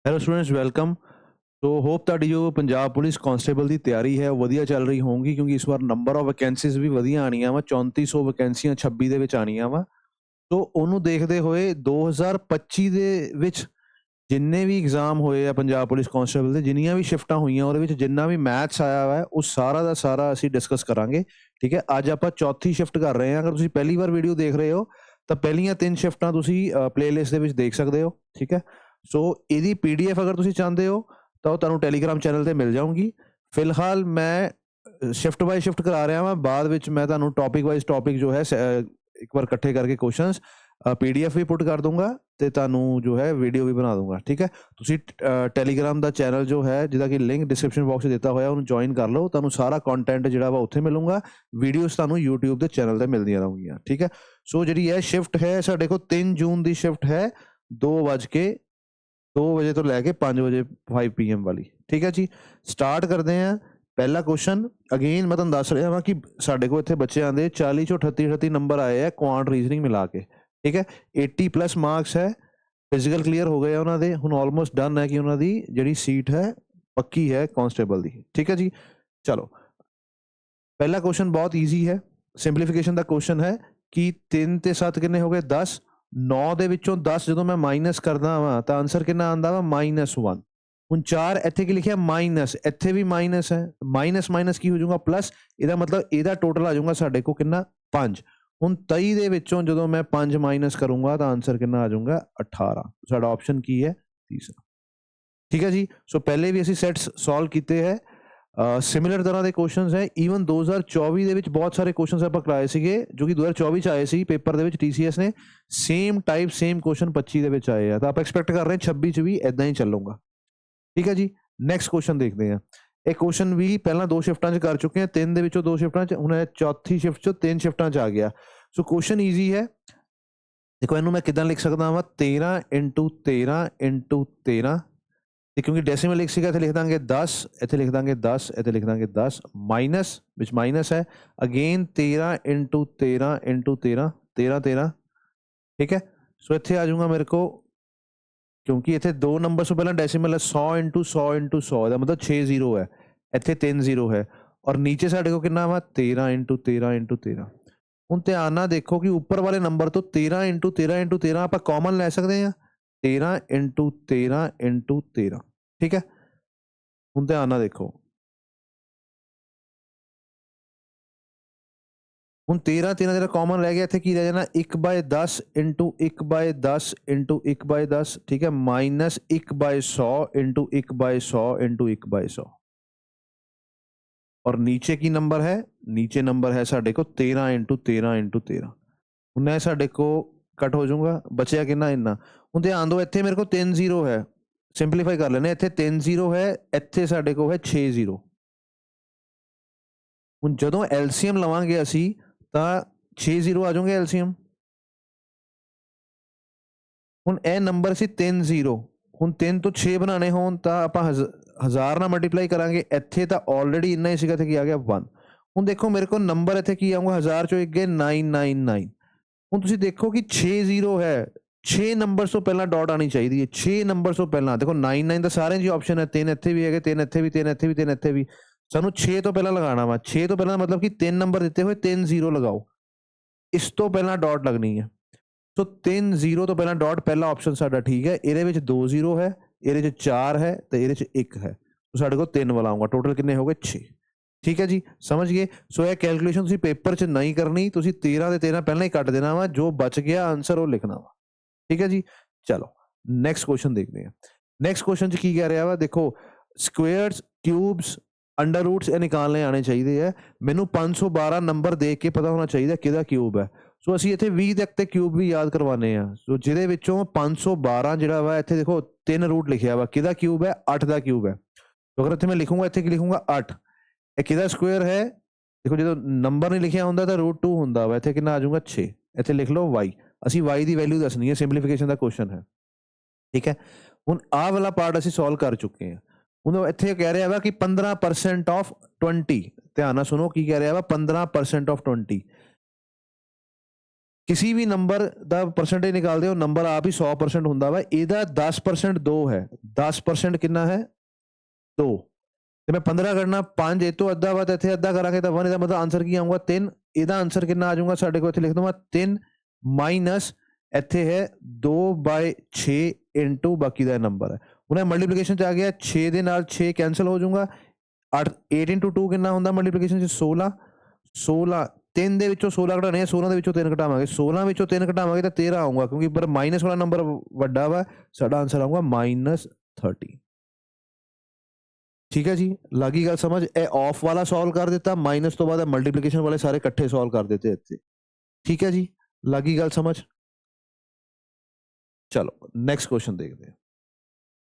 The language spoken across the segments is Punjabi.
Hello students welcome. So hope ਤੁਹਾਡੀ ਜੋ ਪੰਜਾਬ ਪੁਲਿਸ ਕਾਂਸਟੇਬਲ ਦੀ ਤਿਆਰੀ ਹੈ ਉਹ ਵਧੀਆ ਚੱਲ ਰਹੀ ਹੋਊਗੀ, ਕਿਉਂਕਿ ਇਸ ਵਾਰ ਨੰਬਰ ਆਫ ਵੈਕੈਂਸੀਜ਼ ਵੀ ਵਧੀਆ ਆਣੀਆਂ ਵਾ। 3400 ਵੈਕੈਂਸੀਆਂ 26 ਦੇ ਵਿੱਚ ਆਣੀਆਂ ਵਾ। ਸੋ ਉਹਨੂੰ ਦੇਖਦੇ ਹੋਏ 2025 ਦੇ ਵਿੱਚ ਜਿੰਨੇ ਵੀ ਐਗਜ਼ਾਮ ਹੋਏ ਆ ਪੰਜਾਬ ਪੁਲਿਸ ਕਾਂਸਟੇਬਲ ਦੇ, ਜਿੰਨੀਆਂ ਵੀ ਸ਼ਿਫਟਾਂ ਹੋਈਆਂ ਉਹਦੇ ਵਿੱਚ ਜਿੰਨਾ ਵੀ ਮੈਥਸ ਆਇਆ ਵਾ ਉਹ ਸਾਰਾ ਦਾ ਸਾਰਾ ਅਸੀਂ ਡਿਸਕਸ ਕਰਾਂਗੇ। ਠੀਕ ਹੈ, ਅੱਜ ਆਪਾਂ ਚੌਥੀ ਸ਼ਿਫਟ ਕਰ ਰਹੇ ਹਾਂ। ਅਗਰ ਤੁਸੀਂ ਪਹਿਲੀ ਵਾਰ ਵੀਡੀਓ ਦੇਖ ਰਹੇ ਹੋ ਤਾਂ ਪਹਿਲੀਆਂ 3 ਸ਼ਿਫਟਾਂ ਤੁਸੀਂ ਪਲੇਲਿਸਟ ਦੇ ਵਿੱਚ ਦੇਖ ਸਕਦੇ ਹੋ। ਠੀਕ ਹੈ, ਸੋ ਇਹਦੀ PDF ਅਗਰ ਤੁਸੀਂ ਚਾਹੁੰਦੇ ਹੋ ਤਾਂ ਉਹ ਤੁਹਾਨੂੰ ਟੈਲੀਗ੍ਰਾਮ ਚੈਨਲ ਤੇ ਮਿਲ ਜਾਊਗੀ। ਫਿਲਹਾਲ ਮੈਂ ਸ਼ਿਫਟ ਬਾਈ ਸ਼ਿਫਟ ਕਰਾ ਰਿਹਾ ਵਾਂ, ਬਾਅਦ ਵਿੱਚ ਮੈਂ ਤੁਹਾਨੂੰ ਟੌਪਿਕ ਵਾਈਜ਼ ਟੌਪਿਕ ਜੋ ਹੈ ਇੱਕ ਵਾਰ ਇਕੱਠੇ ਕਰਕੇ ਕੁਐਸਚਨਸ PDF ਵੀ ਪੁੱਟ ਕਰ ਦੂੰਗਾ ਤੇ ਤੁਹਾਨੂੰ ਜੋ ਹੈ ਵੀਡੀਓ ਵੀ ਬਣਾ ਦੂੰਗਾ। ਠੀਕ ਹੈ, ਤੁਸੀਂ ਟੈਲੀਗ੍ਰਾਮ ਦਾ ਚੈਨਲ ਜੋ ਹੈ ਜਿਹਦਾ ਕਿ ਲਿੰਕ ਡਿਸਕ੍ਰਿਪਸ਼ਨ ਬਾਕਸ 'ਚ ਦਿੱਤਾ ਹੋਇਆ ਉਹਨੂੰ ਜੁਆਇਨ ਕਰ ਲਓ। ਤੁਹਾਨੂੰ ਸਾਰਾ ਕੰਟੈਂਟ ਜਿਹੜਾ ਵਾ ਉੱਥੇ ਮਿਲੂਗਾ, ਵੀਡੀਓਜ਼ ਤੁਹਾਨੂੰ YouTube ਦੇ ਚੈਨਲ ਤੇ ਮਿਲਦੀਆਂ ਰਹੂਗੀਆਂ। ਠੀਕ ਹੈ, ਸੋ ਜਿਹੜੀ ਇਹ ਸ਼ਿਫਟ ਹੈ ਸਾਡੇ ਕੋਲ 3 ਜੂਨ ਦੀ ਸ਼ਿਫਟ ਹੈ 2 ਵਜੇ ਤੋਂ ਲੈ ਕੇ 5 ਵਜੇ 5 PM ਵਾਲੀ। ਠੀਕ ਹੈ ਜੀ, ਸਟਾਰਟ ਕਰਦੇ ਹਾਂ। ਪਹਿਲਾ ਕੁਐਸਚਨ ਅਗੇਨ ਮੈਂ ਤੁਹਾਨੂੰ ਦੱਸ ਰਿਹਾ ਹਾਂ ਕਿ ਸਾਡੇ ਕੋਲ ਇੱਥੇ ਬੱਚਿਆਂ ਦੇ 40 ਚੋਂ 38 ਨੰਬਰ ਆਏ ਆ ਕੁਆਂਟ ਰੀਜ਼ਨਿੰਗ ਮਿਲਾ ਕੇ। ਠੀਕ ਹੈ, 80+ ਮਾਰਕਸ ਹੈ। ਫਿਜ਼ੀਕਲ ਕਲੀਅਰ ਹੋ ਗਏ ਉਹਨਾਂ ਦੇ, ਹੁਣ ਆਲਮੋਸਟ ਡਨ ਹੈ ਕਿ ਉਹਨਾਂ ਦੀ ਜਿਹੜੀ ਸੀਟ ਹੈ ਪੱਕੀ ਹੈ ਕਾਂਸਟੇਬਲ ਦੀ। ਠੀਕ ਹੈ ਜੀ, ਚਲੋ ਪਹਿਲਾ ਕੁਐਸਚਨ ਬਹੁਤ ਈਜ਼ੀ ਹੈ, ਸਿੰਪਲੀਫਿਕੇਸ਼ਨ ਦਾ ਕੁਐਸਚਨ ਹੈ ਕਿ 3 ਤੇ 7 ਕਿੰਨੇ ਹੋ ਗਏ 10। 9 ਦੇ ਵਿੱਚੋਂ 10 ਜਦੋਂ ਮੈਂ ਮਾਈਨਸ ਕਰਦਾ ਵਾਂ ਤਾਂ ਆਨਸਰ ਕਿੰਨਾ ਆਉਂਦਾ ਵਾ -1। ਹੁਣ 4 ਇੱਥੇ ਕੀ ਲਿਖਿਆ ਮਾਈਨਸ, ਇੱਥੇ ਵੀ ਮਾਈਨਸ ਹੈ। ਮਾਈਨਸ ਮਾਈਨਸ ਕੀ ਹੋ ਜਾਊਗਾ ਪਲੱਸ, ਇਹਦਾ ਮਤਲਬ ਇਹਦਾ ਟੋਟਲ ਆ ਜਾਊਗਾ ਸਾਡੇ ਕੋਲ ਕਿੰਨਾ 5। ਹੁਣ 23 ਦੇ ਵਿੱਚੋਂ ਜਦੋਂ ਮੈਂ 5 ਮਾਈਨਸ ਕਰੂੰਗਾ ਤਾਂ ਆਨਸਰ ਕਿੰਨਾ ਆ ਜਾਊਗਾ 18। ਸਾਡਾ ਆਪਸ਼ਨ ਕੀ ਹੈ ਤੀਸਰਾ। ਠੀਕ ਹੈ ਜੀ, ਸੋ ਪਹਿਲੇ ਵੀ ਅਸੀਂ ਸੈਟਸ ਸੋਲਵ ਕੀਤੇ ਹੈ ਸਿਮਿਲਰ ਤਰ੍ਹਾਂ ਦੇ ਕੁਐਸਚਨਸ ਹੈ। ਈਵਨ 2024 ਦੇ ਵਿੱਚ ਬਹੁਤ ਸਾਰੇ ਕੁਐਸਚਨਸ ਆਪਾਂ ਕਰਾਏ ਸੀਗੇ ਜੋ ਕਿ 2024 ਚ ਆਏ ਸੀ ਪੇਪਰ ਦੇ ਵਿੱਚ TCS ਨੇ। ਸੇਮ ਟਾਈਪ ਸੇਮ ਕੁਐਸਚਨ 25 ਦੇ ਵਿੱਚ ਆਏ ਆ, ਤਾਂ ਆਪਾਂ ਐਕਸਪੈਕਟ ਕਰ ਰਹੇ ਹਾਂ 26 ਚ ਵੀ ਇਦਾਂ ਹੀ ਚੱਲੂਗਾ। ਠੀਕ ਹੈ ਜੀ, ਨੈਕਸਟ ਕੁਐਸਚਨ ਦੇਖਦੇ ਹਾਂ। ਇਹ ਕੁਐਸਚਨ ਵੀ ਪਹਿਲਾਂ 2 ਸ਼ਿਫਟਾਂ 'ਚ ਕਰ ਚੁੱਕੇ ਹਾਂ, 3 ਦੇ ਵਿੱਚੋਂ 2 ਸ਼ਿਫਟਾਂ 'ਚ, ਹੁਣ ਇਹ ਚੌਥੀ ਸ਼ਿਫਟ 'ਚ 3 ਸ਼ਿਫਟਾਂ 'ਚ ਆ ਗਿਆ। ਸੋ ਕੁਐਸਚਨ ਈਜ਼ੀ ਹੈ। ਦੇਖੋ ਇਹਨੂੰ ਮੈਂ ਕਿੱਦਾਂ ਲਿਖ ਸਕਦਾ ਵਾਂ 13 × 13 × 13, ਤੇ ਕਿਉਂਕਿ ਡੈਸੀਮਲ ਇੱਕ ਸੀਗਾ ਇੱਥੇ ਲਿਖ ਦਾਂਗੇ 10, ਇੱਥੇ ਲਿਖ ਦਾਂਗੇ 10, ਇੱਥੇ ਲਿਖ ਦਾਂਗੇ 10, ਮਾਈਨਸ ਵਿੱਚ ਮਾਈਨਸ ਹੈ ਅਗੇਨ 13 × 13 × 13, 13 13। ਠੀਕ ਹੈ, ਸੋ ਇੱਥੇ ਆ ਜਾਊਗਾ ਮੇਰੇ ਕੋ, ਕਿਉਂਕਿ ਇੱਥੇ 2 ਨੰਬਰ ਤੋਂ ਪਹਿਲਾਂ ਡੈਸੀਮਲ ਹੈ 100 × 100 × 100, ਇਹਦਾ ਮਤਲਬ 6 0 ਹੈ, ਇੱਥੇ 3 0 ਹੈ ਔਰ ਨੀਚੇ ਸਾਡੇ ਕੋਲ ਕਿੰਨਾ ਵਾ 13 × 13 × 13। ਹੁਣ ਧਿਆਨ ਨਾਲ ਦੇਖੋ ਕਿ ਉੱਪਰ ਵਾਲੇ ਨੰਬਰ ਤੋਂ 13 × 13 × 13 ਆਪਾਂ ਕਾਮਨ ਲੈ ਸਕਦੇ ਹਾਂ, 13 × 13 × 13। ਠੀਕ ਹੈ, ਹੁਣ ਧਿਆਨ ਨਾਲ ਦੇਖੋ, ਹੁਣ 13 13 ਜਿਹੜਾ ਕਾਮਨ ਰਹਿ ਗਿਆ ਇੱਥੇ ਕੀ ਰਹਿ ਜਾਣਾ 1/10 × 1/10 × 1/10। ਠੀਕ ਹੈ, ਮਾਈਨਸ 1/100 × 1/100 × 1/100। ਔਰ ਨੀਚੇ ਕੀ ਨੰਬਰ ਹੈ, ਨੀਚੇ ਨੰਬਰ ਹੈ ਸਾਡੇ ਕੋਲ 13 × 13 × 13। ਹੁਣ ਇਹ ਸਾਡੇ ਕੋਲ ਕੱਟ ਹੋ ਜਾਊਗਾ, ਬਚਿਆ ਕਿੰਨਾ ਇੰਨਾ। ਹੁਣ ਧਿਆਨ ਦਿਓ ਇੱਥੇ ਮੇਰੇ ਕੋਲ 3 0 ਹੈ, ਸਿੰਪਲੀਫਾਈ ਕਰ ਲੈਣੇ, ਇੱਥੇ 3 0 ਹੈ, ਇੱਥੇ ਸਾਡੇ ਕੋਲ ਹੈ 6 0। ਹੁਣ ਜਦੋਂ LCM ਲਵਾਂਗੇ ਅਸੀਂ ਤਾਂ 6 0 ਆ ਜਾਓਗੇ LCM। ਹੁਣ ਇਹ ਨੰਬਰ ਸੀ 3 0, ਹੁਣ 3 ਤੋਂ 6 ਬਣਾਉਣੇ ਹੋਣ ਤਾਂ ਆਪਾਂ 1000 ਨਾਲ ਮਲਟੀਪਲਾਈ ਕਰਾਂਗੇ, ਇੱਥੇ ਤਾਂ ਆਲਰੇਡੀ ਇੰਨਾ ਹੀ ਸੀਗਾ ਤੇ ਕੀ ਆ ਗਿਆ 1। ਹੁਣ ਦੇਖੋ ਮੇਰੇ ਕੋਲ ਨੰਬਰ ਇੱਥੇ ਕੀ ਆਊਗਾ 1000 ਚੋਂ ਇੱਕ ਗਏ 999। ਹੁਣ ਤੁਸੀਂ ਦੇਖੋ ਕਿ 6 0 ਹੈ, 6 ਨੰਬਰ ਤੋਂ ਪਹਿਲਾਂ ਡਾਟ ਆਣੀ ਚਾਹੀਦੀ ਹੈ, 6 ਨੰਬਰ ਤੋਂ ਪਹਿਲਾਂ। ਦੇਖੋ 99 ਤਾਂ ਸਾਰਿਆਂ 'ਚ ਹੀ ਆਪਸ਼ਨ ਹੈ, 3 ਇੱਥੇ ਵੀ ਹੈਗੇ, 3 ਇੱਥੇ ਵੀ, 3 ਇੱਥੇ ਵੀ, 3 ਇੱਥੇ ਵੀ। ਸਾਨੂੰ 6 ਤੋਂ ਪਹਿਲਾਂ ਲਗਾਉਣਾ ਵਾ, 6 ਤੋਂ ਪਹਿਲਾਂ ਮਤਲਬ ਕਿ 3 ਨੰਬਰ ਦਿੱਤੇ ਹੋਏ 3 0 ਲਗਾਓ, ਇਸ ਤੋਂ ਪਹਿਲਾਂ ਡਾਟ ਲੱਗਣੀ ਹੈ। ਸੋ 3 0 ਤੋਂ ਪਹਿਲਾਂ ਡਾਟ, ਪਹਿਲਾ ਆਪਸ਼ਨ ਸਾਡਾ ਠੀਕ ਹੈ। ਇਹਦੇ ਵਿੱਚ 2 0 ਹੈ, ਇਹਦੇ 'ਚ 4 ਹੈ ਤੇ ਇਹਦੇ 'ਚ 1 ਹੈ, ਸੋ ਸਾਡੇ ਕੋਲ 3 ਵਾਲਾ ਆਊਗਾ। ਟੋਟਲ ਕਿੰਨੇ ਹੋ ਗਏ 6। ਠੀਕ ਹੈ ਜੀ, ਸਮਝ ਗਏ। ਸੋ ਇਹ ਕੈਲਕੂਲੇਸ਼ਨ ਤੁਸੀਂ ਪੇਪਰ 'ਚ ਨਹੀਂ ਕਰਨੀ, ਤੁਸੀਂ 13 ਦੇ 13 ਪਹਿਲਾਂ ਹੀ ਕੱਟ ਦੇਣਾ ਵਾ, ਜੋ ਬਚ ਗਿਆ ਆਨਸਰ ਉਹ ਲਿਖਣਾ ਵਾ। ਠੀਕ ਹੈ ਜੀ, ਚਲੋ ਨੈਕਸਟ ਕੁਐਸਚਨ ਦੇਖਦੇ ਹਾਂ। ਨੈਕਸਟ ਕੁਐਸਚਨ 'ਚ ਕੀ ਕਹਿ ਰਿਹਾ ਵਾ, ਦੇਖੋ ਸਕੁਏਅਰਸ, ਕਿਊਬਸ, ਅੰਡਰ ਰੂਟਸ ਇਹ ਨਿਕਾਲਣੇ ਆਣੇ ਚਾਹੀਦੇ ਹੈ। ਮੈਨੂੰ 512 ਨੰਬਰ ਦੇਖ ਕੇ ਪਤਾ ਹੋਣਾ ਚਾਹੀਦਾ ਕਿਹਦਾ ਕਿਊਬ ਹੈ। ਸੋ ਅਸੀਂ ਇੱਥੇ 20 ਤੱਕ ਤੇ ਕਿਊਬ ਵੀ ਯਾਦ ਕਰਵਾਉਂਦੇ ਆ, ਸੋ ਜਿਹਦੇ ਵਿੱਚੋਂ 512 ਜਿਹੜਾ ਵਾ ਇੱਥੇ ਦੇਖੋ 3 ਰੂਟ ਲਿਖਿਆ ਵਾ, ਕਿਹਦਾ ਕਿਊਬ ਹੈ 8 ਦਾ ਕਿਊਬ ਹੈ। ਅਗਰ ਇੱਥੇ ਮੈਂ ਲਿਖੂੰਗਾ, ਇੱਥੇ ਕੀ ਲਿਖੂੰਗਾ 8, ਇਹ ਕਿਹਦਾ ਸਕੁਏਅਰ ਹੈ। ਦੇਖੋ ਜਦੋਂ ਨੰਬਰ ਨਹੀਂ ਲਿਖਿਆ ਹੁੰਦਾ ਤਾਂ √2 ਹੁੰਦਾ ਵਾ, ਇੱਥੇ ਕਿੰਨਾ ਆ ਜਾਊਗਾ 6। ਇੱਥੇ ਲਿਖ ਲਓ y, ਅਸੀਂ y ਦੀ ਵੈਲਿਊ ਦੱਸਣੀ ਹੈ, ਸਿੰਪਲੀਫਿਕੇਸ਼ਨ ਦਾ ਕੁਐਸਚਨ ਹੈ। ਠੀਕ ਹੈ, ਹੁਣ ਆਹ ਵਾਲਾ ਪਾਰਟ ਅਸੀਂ ਸੋਲਵ ਕਰ ਚੁੱਕੇ ਹਾਂ। ਹੁਣ ਇੱਥੇ ਕਹਿ ਰਿਹਾ ਵਾ ਕਿ 15% ਆਫ 20, ਧਿਆਨ ਨਾਲ ਸੁਣੋ ਕੀ ਕਹਿ ਰਿਹਾ ਵਾ 15% ਆਫ 20। किसी भी नंबर ਦਾ ਪਰਸੈਂਟੇਜ ਨਿਕਾਲਦੇ ਹੋ ਨੰਬਰ ਆਪ ਹੀ 100% ਹੁੰਦਾ ਵਾ ਇਹਦਾ 10% 2 ਹੈ 10% ਕਿੰਨਾ ਹੈ 2 ਤੇ ਮੈਂ 15 ਕਰਨਾ 5 ਇਹ ਤੋਂ ਅੱਧਾ ਵਾ ਤੇ ਇੱਥੇ ਅੱਧਾ ਕਰਾਂਗੇ ਤਾਂ 1 ਇਹਦਾ ਮਤਲਬ ਆਨਸਰ ਕੀ ਆਊਗਾ 3 ਇਹਦਾ ਆਨਸਰ ਕਿੰਨਾ ਆ ਜਾਊਗਾ ਸਾਡੇ ਕੋਲ ਇੱਥੇ ਲਿਖ ਦਵਾਂ 3 ਮਾਈਨਸ ਇੱਥੇ ਹੈ 2/6 ਇਨਟੂ ਬਾਕੀ ਦਾ ਨੰਬਰ ਹੈ ਹੁਣ ਇਹ ਮਲਟੀਪਲੀਕੇਸ਼ਨ ਚ ਆ ਗਿਆ 6 ਦੇ ਨਾਲ 6 ਕੈਂਸਲ ਹੋ ਜਾਊਗਾ 8 into 2 ਕਿੰਨਾ ਹੁੰਦਾ ਮਲਟੀਪਲੀਕੇਸ਼ਨ ਚ 16 3 ਦੇ ਵਿੱਚੋਂ 16 ਘਟਾਣੇ ਆ 16 ਦੇ ਵਿੱਚੋਂ 3 ਘਟਾਵਾਂਗੇ 16 ਵਿੱਚੋਂ 3 ਘਟਾਵਾਂਗੇ ਤਾਂ 13 ਆਊਗਾ ਕਿਉਂਕਿ ਪਰ ਮਾਈਨਸ ਵਾਲਾ ਨੰਬਰ ਵੱਡਾ ਵਾ ਸਾਡਾ ਆਨਸਰ ਆਊਗਾ -30 ਠੀਕ ਹੈ ਜੀ ਲੱਗੀ ਗੱਲ ਸਮਝ ਇਹ ਆਫ ਵਾਲਾ ਸੋਲਵ ਕਰ ਦਿੱਤਾ ਮਾਈਨਸ ਤੋਂ ਬਾਅਦ ਮਲਟੀਪਲੀਕੇਸ਼ਨ ਵਾਲੇ ਸਾਰੇ ਇਕੱਠੇ ਸੋਲਵ ਕਰ ਦਿੱਤੇ ਇੱਥੇ ਠੀਕ ਹੈ ਜੀ ਲੱਗੀ ਗੱਲ ਸਮਝ ਚਲੋ ਨੈਕਸਟ ਕੁਐਸਚਨ ਦੇਖਦੇ ਹਾਂ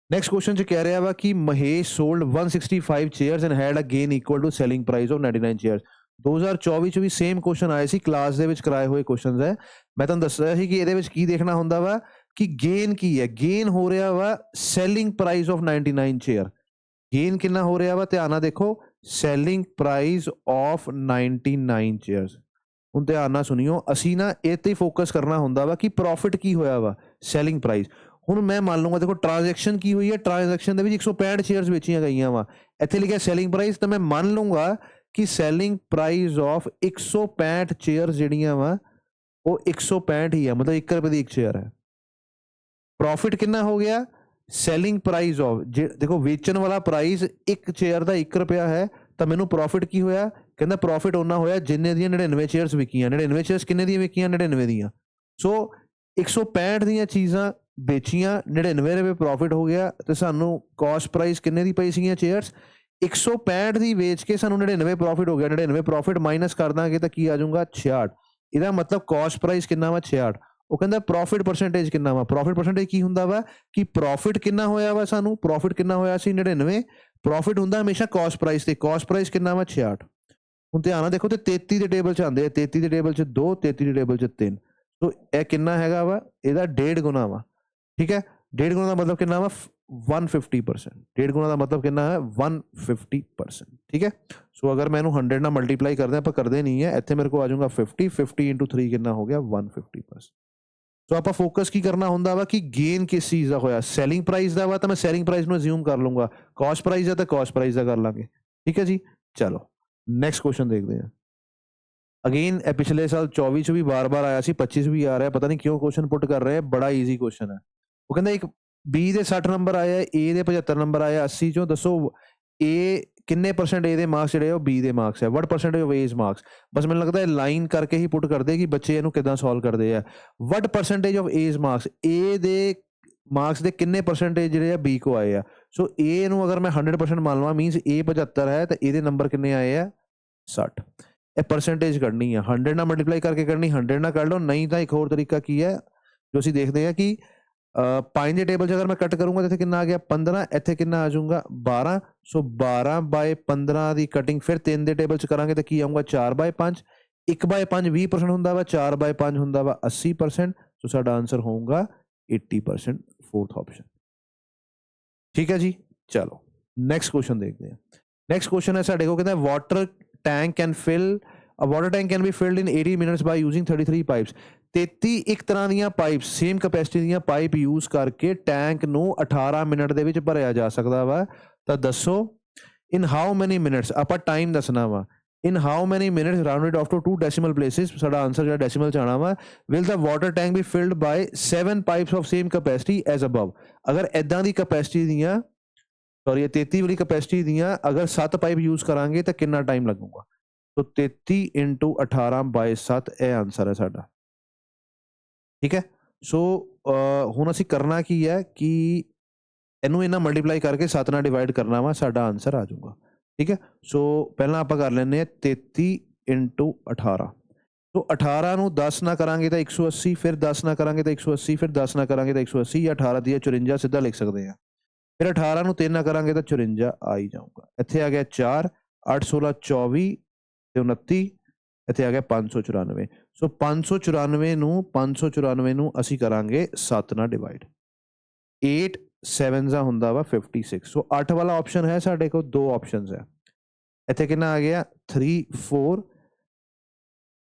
ਨੈਕਸਟ ਕੁਐਸਚਨ ਚ ਕਹਿ ਰਿਹਾ ਵਾ ਕਿ Mahesh sold 165 chairs and had a gain equal to selling price of 99 chairs 2024 ਚ ਵੀ ਸੇਮ ਕੁਐਸਚਨ ਆਏ ਸੀ ਕਲਾਸ ਦੇ ਵਿੱਚ ਕਰਾਏ ਹੋਏ ਕੁਐਸਚਨਸ ਹੈ ਮੈਂ ਤੁਹਾਨੂੰ ਦੱਸਿਆ ਸੀ ਕਿ ਇਹਦੇ ਵਿੱਚ ਕੀ ਦੇਖਣਾ ਹੁੰਦਾ ਵਾ ਕਿ ਗੇਨ ਕੀ ਹੈ ਗੇਨ ਹੋ ਰਿਹਾ ਵਾ selling price of 99 chair gain ਕਿੰਨਾ ਹੋ ਰਿਹਾ ਵਾ ਧਿਆਨ ਨਾਲ ਦੇਖੋ ਸੈਲਿੰਗ ਪ੍ਰਾਈਸ ਆਫ 99 ਚੇਅਰਸ ਹੁਣ ਧਿਆਨ ਨਾਲ ਸੁਣਿਓ ਅਸੀਂ ਨਾ ਇਹ ਤੇ ਫੋਕਸ ਕਰਨਾ ਹੁੰਦਾ ਵਾ ਕਿ ਪ੍ਰੋਫਿਟ ਕੀ ਹੋਇਆ ਵਾ ਸੈਲਿੰਗ ਪ੍ਰਾਈਸ ਹੁਣ ਮੈਂ ਮੰਨ ਲੂੰਗਾ ਦੇਖੋ ਟ੍ਰਾਂਜੈਕਸ਼ਨ ਕੀ ਹੋਈ ਹੈ ਟ੍ਰਾਂਜੈਕਸ਼ਨ ਦੇ ਵਿੱਚ 165 ਸ਼ੇਅਰਸ ਵੇਚੀਆਂ ਗਈਆਂ ਵਾ ਇੱਥੇ ਲਿਖਿਆ ਸੈਲਿੰਗ ਪ੍ਰਾਈਸ ਤਾਂ ਮੈਂ ਮੰਨ ਲੂੰਗਾ ਕਿ ਸੈਲਿੰਗ ਪ੍ਰਾਈਸ ਆਫ 165 ਚੇਅਰਸ ਜਿਹੜੀਆਂ ਵਾ ਉਹ 165 ਹੀ ਆ ਮਤਲਬ 1 ਰੁਪਏ ਦੀ ਇੱਕ ਚੇਅਰ ਹੈ ਪ੍ਰੋਫਿਟ ਕਿੰਨਾ ਹੋ ਗਿਆ ਸੈਲਿੰਗ ਪ੍ਰਾਈਸ ਆਫ ਦੇਖੋ ਵੇਚਣ ਵਾਲਾ ਪ੍ਰਾਈਸ ਇੱਕ ਚੇਅਰ ਦਾ 1 ਰੁਪਿਆ ਹੈ ਤਾਂ ਮੈਨੂੰ ਪ੍ਰੋਫਿਟ ਕੀ ਹੋਇਆ ਕਹਿੰਦਾ ਪ੍ਰੋਫਿਟ ਉਹਨਾਂ ਹੋਇਆ ਜਿੰਨੇ ਦੀਆਂ 99 ਚੇਅਰਸ ਵਿਕੀਆਂ 99 ਚੇਅਰਸ ਕਿੰਨੇ ਦੀਆਂ ਵਿਕੀਆਂ 99 ਦੀਆਂ ਸੋ 165 ਦੀਆਂ ਚੀਜ਼ਾਂ ਵੇਚੀਆਂ 99 ਰੁਪਏ ਪ੍ਰੋਫਿਟ ਹੋ ਗਿਆ ਤੇ ਸਾਨੂੰ ਕਾਸਟ ਪ੍ਰਾਈਸ ਕਿੰਨੇ ਦੀ ਪਈ ਸੀਗੀਆਂ ਚੇਅਰਸ 165 ਦੀ ਵੇਚ ਕੇ ਸਾਨੂੰ 99 ਪ੍ਰੋਫਿਟ ਹੋ ਗਿਆ 99 ਪ੍ਰੋਫਿਟ ਮਾਈਨਸ ਕਰ ਦਾਂਗੇ ਤਾਂ ਕੀ ਆ ਜਾਊਗਾ 66 ਇਹਦਾ ਮਤਲਬ ਕਾਸਟ ਪ੍ਰਾਈਸ ਕਿੰਨਾ ਵਾ 66 ਉਹ ਕਹਿੰਦਾ ਪ੍ਰੋਫਿਟ ਪਰਸੈਂਟੇਜ ਕਿੰਨਾ ਵਾ ਪ੍ਰੋਫਿਟ ਪਰਸੈਂਟੇਜ ਕੀ ਹੁੰਦਾ ਵਾ ਕਿ ਪ੍ਰੋਫਿਟ ਕਿੰਨਾ ਹੋਇਆ ਵਾ ਸਾਨੂੰ ਪ੍ਰੋਫਿਟ ਕਿੰਨਾ ਹੋਇਆ ਸੀ 99 ਪ੍ਰੋਫਿਟ ਹੁੰਦਾ ਹਮੇਸ਼ਾ ਕਾਸਟ ਪ੍ਰਾਈਸ ਤੇ ਕਾਸਟ ਪ੍ਰਾਈਸ ਕਿੰਨਾ ਵਾ 66 ਹੁਣ ਧਿਆਨ ਨਾਲ ਦੇਖੋ ਤੇ 33 ਦੇ ਟੇਬਲ ਚ ਆਉਂਦੇ ਆ 33 ਦੇ ਟੇਬਲ ਚ 2 33 ਦੇ ਟੇਬਲ ਚ 3 ਸੋ ਇਹ ਕਿੰਨਾ ਹੈਗਾ ਵਾ ਇਹਦਾ 1.5 ਗੁਣਾ ਵਾ ਠੀਕ ਹੈ 1.5 ਗੁਣਾ ਦਾ ਮਤਲਬ ਕਿੰਨਾ ਵਾ 150% 1.5 ਗੁਣਾ ਦਾ ਮਤਲਬ ਕਿੰਨਾ ਹੈ 150% ਠੀਕ ਹੈ ਸੋ ਅਗਰ ਮੈਂ ਇਹਨੂੰ 100 ਨਾਲ ਮਲਟੀਪਲਾਈ ਕਰਦੇ ਆਪਾਂ ਕਰਦੇ ਨਹੀਂ ਹੈ ਇੱਥੇ ਮੇਰੇ ਕੋਲ ਆ ਜਾਊਗਾ 50 into 3 ਕਿੰਨਾ ਹੋ ਗਿਆ 150% ਸੋ ਆਪਾਂ ਫੋਕਸ ਕੀ ਕਰਨਾ ਹੁੰਦਾ ਵਾ ਕਿ ਗੇਨ ਕਿਸ ਚੀਜ਼ ਦਾ ਹੋਇਆ ਸੈਲਿੰਗ ਪ੍ਰਾਈਸ ਦਾ ਵਾ ਤਾਂ ਮੈਂ ਸੈਲਿੰਗ ਪ੍ਰਾਈਸ ਨੂੰ ਅਸਿਊਮ ਕਰ ਲੂੰਗਾ ਕਾਸਟ ਪ੍ਰਾਈਸ ਦਾ ਤਾਂ ਕਾਸਟ ਪ੍ਰਾਈਸ ਦਾ ਕਰ ਲਾਂਗੇ ਠੀਕ ਹੈ ਜੀ ਚਲੋ ਨੈਕਸਟ ਕੁਐਸਚਨ ਦੇਖਦੇ ਹਾਂ ਅਗੇਨ ਇਹ ਪਿਛਲੇ ਸਾਲ 24 ਚ ਵੀ ਬਾਰ-ਬਾਰ ਆਇਆ ਸੀ 25 ਚ ਵੀ ਆ ਰਿਹਾ ਪਤਾ ਨਹੀਂ ਕਿਉਂ ਕੁਐਸਚਨ ਪੁੱਟ ਕਰ ਰਹੇ ਬੜਾ ਈਜ਼ੀ ਕੁਐਸਚਨ ਹੈ ਉਹ ਕਹਿੰਦਾ ਇੱਕ B ਦੇ 60 ਨੰਬਰ ਆਇਆ A ਦੇ 75 ਨੰਬਰ ਆਇਆ 80 ਚੋਂ ਦੱਸੋ A ਕਿੰਨੇ ਪਰਸੈਂਟ A ਦੇ ਮਾਰਕਸ ਜਿਹੜੇ ਉਹ B ਦੇ ਮਾਰਕਸ ਹੈ what percentage of A's marks ਬਸ ਮੈਨੂੰ ਲੱਗਦਾ ਹੈ ਲਾਈਨ ਕਰਕੇ ਹੀ ਪੁੱਟ ਕਰਦੇ ਕਿ ਬੱਚੇ ਇਹਨੂੰ ਕਿਦਾਂ ਸੋਲਵ ਕਰਦੇ ਆ what percentage of A's marks A ਦੇ ਮਾਰਕਸ ਦੇ ਕਿੰਨੇ ਪਰਸੈਂਟੇਜ ਜਿਹੜੇ ਆ B ਕੋ ਆਏ ਆ ਸੋ A ਨੂੰ ਅਗਰ ਮੈਂ 100% ਮੰਨ ਲਵਾਂ ਮੀਨਸ A 75 ਹੈ ਤਾਂ ਇਹਦੇ ਨੰਬਰ ਕਿੰਨੇ ਆਏ ਆ 60 ਇਹ ਪਰਸੈਂਟੇਜ ਕੱਢਣੀ ਆ 100 ਨਾਲ ਮਲਟੀਪਲਾਈ ਕਰਕੇ ਕੱਢਣੀ 100 ਨਾਲ ਕੱਢ ਲਓ ਨਹੀਂ ਤਾਂ ਇੱਕ ਹੋਰ ਤਰੀਕਾ ਕੀ ਹੈ ਜੋ ਅਸੀਂ ਦੇਖਦੇ ਆ ਕਿ 5 ਦੇ ਟੇਬਲ 'ਚ ਅਗਰ ਮੈਂ ਕੱਟ ਕਰੂੰਗਾ ਤਾਂ ਇੱਥੇ ਕਿੰਨਾ ਆ ਗਿਆ 15 ਇੱਥੇ ਕਿੰਨਾ ਆ ਜਾਊਗਾ 12 ਸੋ 12/15 ਦੀ ਕਟਿੰਗ ਫਿਰ 3 ਦੇ ਟੇਬਲ 'ਚ ਕਰਾਂਗੇ ਤਾਂ ਕੀ ਆਊਗਾ 4/5 1/5 20% ਹੁੰਦਾ ਵਾ 4/5 ਹੁੰਦਾ ਵਾ 80% ਸੋ ਸਾਡਾ ਆਨਸਰ ਹੋਊਗਾ 80% ਫੋਰਥ ਆਪਸ਼ਨ ਠੀਕ ਹੈ ਜੀ ਚਲੋ ਨੈਕਸਟ ਕੁਐਸਚਨ ਦੇਖਦੇ ਹਾਂ ਨੈਕਸਟ ਕੁਐਸਚਨ ਹੈ ਸਾਡੇ ਕੋਲ ਕਹਿੰਦਾ water tank can fill A water tank can be filled in 80 minutes by using 33 pipes 33 ਇੱਕ ਤਰ੍ਹਾਂ ਦੀਆਂ ਪਾਈਪਸ ਸੇਮ ਕੈਪੈਸਿਟੀ ਦੀਆਂ ਪਾਈਪ ਯੂਜ਼ ਕਰਕੇ ਟੈਂਕ ਨੂੰ 18 ਮਿੰਟ ਦੇ ਵਿੱਚ ਭਰਿਆ ਜਾ ਸਕਦਾ ਵਾ ਤਾਂ ਦੱਸੋ ਇਨ ਹਾਊ ਮੈਨੀ ਮਿੰਟਸ ਆਪਾਂ ਟਾਈਮ ਦੱਸਣਾ ਵਾ in how many minutes rounded off to 2 decimal places ਸਾਡਾ ਆਨਸਰ ਜਿਹੜਾ ਡੈਸੀਮਲ ਚ ਆਉਣਾ ਵਾ will the water tank be filled by 7 pipes of same capacity as above ਅਗਰ ਇਦਾਂ ਦੀ ਕੈਪੈਸਿਟੀ ਦੀਆਂ ਸੌਰੀ 33 ਵਾਲੀ ਕੈਪੈਸਿਟੀ ਦੀਆਂ ਅਗਰ 7 ਪਾਈਪ ਯੂਜ਼ ਕਰਾਂਗੇ ਤਾਂ ਕਿੰਨਾ ਟਾਈਮ ਲੱਗੂਗਾ तो 33 into 18/7 ਇਹ ਆਨਸਰ ਹੈ ਸਾਡਾ ਠੀਕ ਹੈ ਸੋ ਹੁਣ ਅਸੀਂ ਕਰਨਾ ਕੀ ਹੈ ਕਿ ਇਹਨੂੰ ਇਹਨਾਂ ਮਲਟੀਪਲਾਈ ਕਰਕੇ 7 ਨਾਲ ਡਿਵਾਈਡ ਕਰਨਾ ਵਾ ਸਾਡਾ ਆਨਸਰ ਆ ਜਾਊਗਾ ਠੀਕ ਹੈ ਸੋ ਪਹਿਲਾਂ ਆਪਾਂ ਕਰ ਲੈਂਦੇ ਹਾਂ 33 into 18 ਸੋ 18 ਨੂੰ 10 ਨਾਲ ਕਰਾਂਗੇ ਤਾਂ 180 ਫਿਰ 10 ਨਾਲ ਕਰਾਂਗੇ ਤਾਂ 180 ਫਿਰ 10 ਨਾਲ ਕਰਾਂਗੇ ਤਾਂ 180 ਜਾਂ 18 ਦੀ 54 ਸਿੱਧਾ ਲਿਖ ਸਕਦੇ ਹਾਂ ਫਿਰ 18 ਨੂੰ 3 ਨਾਲ ਕਰਾਂਗੇ ਤਾਂ 54 ਆ ਹੀ ਜਾਊਗਾ ਇੱਥੇ ਆ ਗਿਆ 4 8 16 24 ਤੇ 29 ਇੱਥੇ ਆ ਗਿਆ 594 ਸੋ 594 ਨੂੰ ਅਸੀਂ ਕਰਾਂਗੇ 7 ਨਾਲ ਡਿਵਾਈਡ 8 7 ਦਾ ਹੁੰਦਾ ਵਾ 56 ਸੋ 8 ਵਾਲਾ ਆਪਸ਼ਨ ਹੈ ਸਾਡੇ ਕੋਲ ਦੋ ਆਪਸ਼ਨਸ ਹੈ ਇੱਥੇ ਕਿੰਨਾ ਆ ਗਿਆ 3 4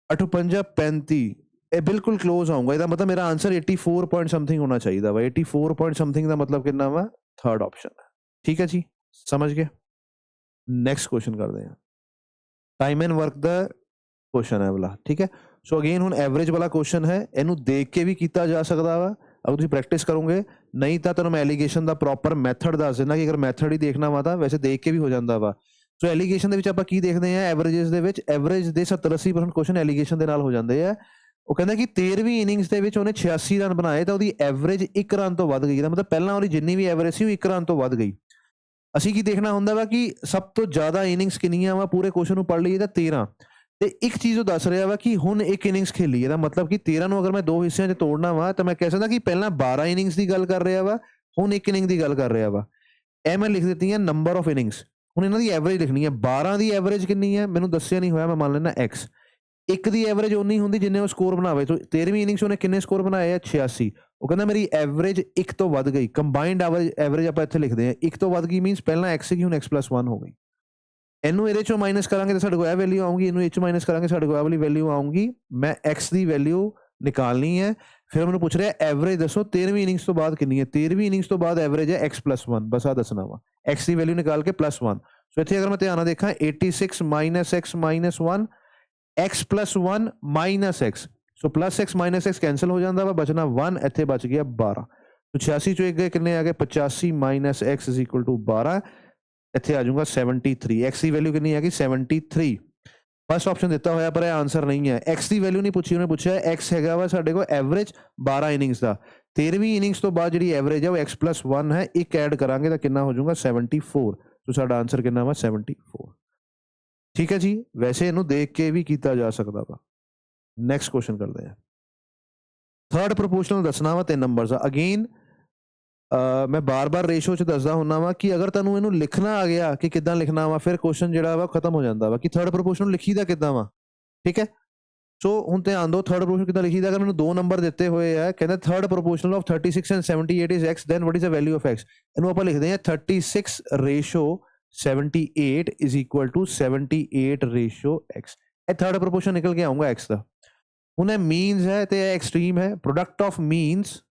8 5 35 ਇਹ ਬਿਲਕੁਲ ਕਲੋਜ਼ ਆਊਂਗਾ, ਇਹਦਾ ਮਤਲਬ ਮੇਰਾ ਆਂਸਰ 84 ਪੁਆਇੰਟ ਸਮਥਿੰਗ ਹੋਣਾ ਚਾਹੀਦਾ ਵਾ। 84 ਪੁਆਇੰਟ ਸਮਥਿੰਗ ਦਾ ਮਤਲਬ ਕਿੰਨਾ ਵਾ? Third option. ਠੀਕ ਹੈ ਜੀ, ਸਮਝ ਗਏ। ਨੈਕਸਟ ਕੁਐਸਚਨ ਕਰਦੇ ਹਾਂ। Time and work the question ਹੈ ਵਾਲਾ, ਠੀਕ ਹੈ। ਸੋ ਅਗੇਨ ਹੁਣ ਐਵਰੇਜ ਵਾਲਾ ਕੁਐਸਚਨ ਹੈ, ਇਹਨੂੰ ਦੇਖ ਕੇ ਵੀ ਕੀਤਾ ਜਾ ਸਕਦਾ ਵਾ ਅਗਰ ਤੁਸੀਂ ਪ੍ਰੈਕਟਿਸ ਕਰੋਗੇ, ਨਹੀਂ ਤਾਂ ਤੁਹਾਨੂੰ ਮੈਂ ਐਲੀਗੇਸ਼ਨ ਦਾ ਪ੍ਰੋਪਰ ਮੈਥਡ ਦੱਸ ਦਿੰਦਾ ਕਿ ਅਗਰ ਮੈਥਡ ਹੀ ਦੇਖਣਾ ਵਾ ਤਾਂ ਵੈਸੇ ਦੇਖ ਕੇ ਵੀ ਹੋ ਜਾਂਦਾ ਵਾ। ਸੋ ਐਲੀਗੇਸ਼ਨ ਦੇ ਵਿੱਚ ਆਪਾਂ ਕੀ ਦੇਖਦੇ ਹਾਂ, ਐਵਰੇजेस ਦੇ ਵਿੱਚ ਐਵਰੇਜ ਦੇ 70-80% ਕੁਐਸਚਨ ਐਲੀਗੇਸ਼ਨ ਦੇ ਨਾਲ ਹੋ ਜਾਂਦੇ ਆ। ਉਹ ਕਹਿੰਦਾ ਕਿ 13ਵੀਂ ਇਨਿੰਗਸ ਦੇ ਵਿੱਚ ਉਹਨੇ 86 ਰਨ ਬਣਾਏ ਤਾਂ ਉਹਦੀ ਐਵਰੇਜ 1 ਰਨ ਤੋਂ ਵੱਧ ਗਈ। ਇਹਦਾ ਮਤਲਬ ਪਹਿਲਾਂ ਉਹਦੀ ਜਿੰਨੀ ਵੀ ਐਵਰੇਜ ਸੀ ਉਹ 1 ਰਨ ਤੋਂ ਵੱਧ ਗਈ। ਅਸੀਂ ਕੀ ਦੇਖਣਾ ਹੁੰਦਾ ਵਾ ਕਿ ਸਭ ਤੋਂ ਜ਼ਿਆਦਾ ਇਨਿੰਗਸ ਕਿੰਨੀਆਂ ਵਾ, ਪੂਰੇ ਕੁਐਸਚਨ ਨੂੰ ਪੜ੍ਹ ਲਈਏ ਤਾਂ 13, ਤੇ ਇੱਕ ਚੀਜ਼ ਉਹ ਦੱਸ ਰਿਹਾ ਵਾ ਕਿ ਹੁਣ ਇੱਕ ਇਨਿੰਗਸ ਖੇਲੀ। ਇਹਦਾ ਮਤਲਬ ਕਿ 13 ਨੂੰ ਅਗਰ ਮੈਂ ਦੋ ਹਿੱਸਿਆਂ 'ਚ ਤੋੜਨਾ ਵਾ ਤਾਂ ਮੈਂ ਕਹਿ ਸਕਦਾ ਕਿ ਪਹਿਲਾਂ 12 ਇਨਿੰਗਸ ਦੀ ਗੱਲ ਕਰ ਰਿਹਾ ਵਾ, ਹੁਣ ਇੱਕ ਇਨਿੰਗ ਦੀ ਗੱਲ ਕਰ ਰਿਹਾ ਵਾ। ਇਹ ਮੈਂ ਲਿਖ ਦਿੱਤੀ ਹੈ ਨੰਬਰ ਆਫ ਇਨਿੰਗਸ। ਹੁਣ ਇਹਨਾਂ ਦੀ ਐਵਰੇਜ ਲਿਖਣੀ ਹੈ। 12 ਦੀ ਐਵਰੇਜ ਕਿੰਨੀ ਹੈ ਮੈਨੂੰ ਦੱਸਿਆ ਨਹੀਂ ਹੋਇਆ, ਮੈਂ ਮੰਨ ਲੈਣਾ x। ਇੱਕ ਦੀ ਐਵਰੇਜ ਉਨੀ ਹੁੰਦੀ ਜਿੰਨੇ ਉਹ ਸਕੋਰ ਬਣਾਵੇ। ਸੋ 13ਵੀਂ ਇਨਿੰਗਸ ਉਹਨੇ ਕਿੰਨੇ ਸਕੋਰ ਬਣਾਏ ਆ? 86। ਉਹ ਕਹਿੰਦਾ ਮੇਰੀ ਐਵਰੇਜ 1 ਤੋਂ ਵੱਧ ਗਈ। ਕੰਬਾਈਨਡ ਐਵਰੇਜ ਆਪਾਂ ਇੱਥੇ ਲਿਖਦੇ ਹਾਂ, 1 ਤੋਂ ਵੱਧ ਗਈ ਮੀਨਸ ਪਹਿਲਾਂ x ਸੀਗੀ, ਹੁਣ x+1 ਹੋ ਗਈ। ਇਹਨੂੰ ਇਹਦੇ ਚੋਂ ਮਾਈਨਸ ਕਰਾਂਗੇ ਤਾਂ ਸਾਡੇ ਕੋਲ ਇਹ ਵੈਲਿਊ ਆਊਗੀ, ਇਹਨੂੰ ਇਹ ਚ ਮਾਈਨਸ ਕਰਾਂਗੇ ਸਾਡੇ ਕੋਲ ਇਹ ਵਾਲੀ ਵੈਲਿਊ ਆਊਗੀ। ਮੈਂ x ਦੀ ਵੈਲਿਊ ਨਿਕਾਲਣੀ ਹੈ। ਫਿਰ ਮੈਨੂੰ ਪੁੱਛ ਰਿਹਾ ਐਵਰੇਜ ਦੱਸੋ 13ਵੀਂ ਇਨਿੰਗਸ ਤੋਂ ਬਾਅਦ ਕਿੰਨੀ ਹੈ। 13ਵੀਂ ਇਨਿੰਗਸ ਤੋਂ ਬਾਅਦ ਐਵਰੇਜ ਹੈ x+1, ਬਸ ਆ ਦੱਸਣਾ ਵਾ। x ਦੀ ਵੈਲਿਊ ਨਿਕਾਲ ਕੇ +1। ਸੋ ਇੱਥੇ ਅਗਰ ਮੈਂ ਧਿਆਨ ਨਾਲ ਦੇਖਾਂ 86 - x - 1 x+1 - x। ਸੋ +x - x ਕੈਂਸਲ ਹੋ ਜਾਂਦਾ ਵਾ, ਬਚਣਾ 1, ਇੱਥੇ ਬਚ ਗਿਆ 12। ਸੋ 86 ਚੋਂ ਇੱਕ ਕਿੰਨੇ ਆ ਗਏ? 85 - x = 12। ਇੱਥੇ ਆ ਜਾਊਗਾ 73। x ਦੀ ਵੈਲਿਊ ਕਿੰਨੀ ਹੈਗੀ? 73। ਫਸਟ ਆਪਸ਼ਨ ਦਿੱਤਾ ਹੋਇਆ ਪਰ ਇਹ ਆਨਸਰ ਨਹੀਂ ਹੈ। x ਦੀ ਵੈਲਿਊ ਨਹੀਂ ਪੁੱਛੀ, ਉਹਨੇ ਪੁੱਛਿਆ x ਹੈਗਾ ਵਾ ਸਾਡੇ ਕੋਲ ਐਵਰੇਜ 12 ਇਨਿੰਗਸ ਦਾ। 13ਵੀਂ ਇਨਿੰਗਸ ਤੋਂ ਬਾਅਦ ਜਿਹੜੀ ਐਵਰੇਜ ਹੈ ਉਹ x+1 ਹੈ, ਇੱਕ ਐਡ ਕਰਾਂਗੇ ਤਾਂ ਕਿੰਨਾ ਹੋ ਜਾਊਗਾ? 74। ਸੋ ਸਾਡਾ ਆਨਸਰ ਕਿੰਨਾ ਵਾ? 74। ਠੀਕ ਹੈ ਜੀ, ਵੈਸੇ ਇਹਨੂੰ ਦੇਖ ਕੇ ਵੀ ਕੀਤਾ ਜਾ ਸਕਦਾ ਵਾ। ਨੈਕਸਟ ਕੁਐਸਚਨ ਕਰਦੇ ਹਾਂ। ਥਰਡ ਪ੍ਰੋਪੋਰਸ਼ਨਲ ਦੱਸਣਾ ਵਾ 3 ਨੰਬਰਸ ਦਾ। ਅਗੇਨ ਮੈਂ ਬਾਰ-ਬਾਰ ਰੇਸ਼ੋ 'ਚ ਦੱਸਦਾ ਹੁੰਦਾ ਵਾ ਕਿ ਅਗਰ ਤੁਹਾਨੂੰ ਇਹਨੂੰ ਲਿਖਣਾ ਆ ਗਿਆ ਕਿ ਕਿੱਦਾਂ ਲਿਖਣਾ ਵਾ, ਫਿਰ ਕੁਐਸਚਨ ਜਿਹੜਾ ਵਾ ਖਤਮ ਹੋ ਜਾਂਦਾ ਵਾ ਕਿ ਥਰਡ ਪ੍ਰੋਪੋਰਸ਼ਨਲ ਲਿਖੀਦਾ ਕਿੱਦਾਂ ਵਾ। ਠੀਕ ਹੈ, ਸੋ ਹੁਣ ਧਿਆਨ ਦਿਓ ਥਰਡ ਪ੍ਰੋਪੋਰਸ਼ਨਲ ਕਿੱਦਾਂ ਲਿਖੀਦਾ। ਅਗਰ ਮੈਨੂੰ 2 ਨੰਬਰ ਦਿੱਤੇ ਹੋਏ ਆ, ਕਹਿੰਦਾ third proportional of 36 and 78 is x, then what is the value of x। ਇਹਨੂੰ ਆਪਾਂ ਲਿਖਦੇ ਹਾਂ 36/78 ਇਜ਼ ਇਕੁਅਲ ਟੂ 78/x। ਇਹ ਥਰਡ ਪ੍ਰੋਪੋਰਸ਼ਨ ਨਿਕਲ ਕੇ ਆਊਗਾ x ਦਾ। ਹੁਣ ਇਹ ਮੀਨਸ ਹੈ ਤੇ ਇਹ ਐਕਸਟ੍ਰੀਮ ਹੈ। ਪ੍ਰੋਡਕਟ ਆਫ ਮੀਨਸ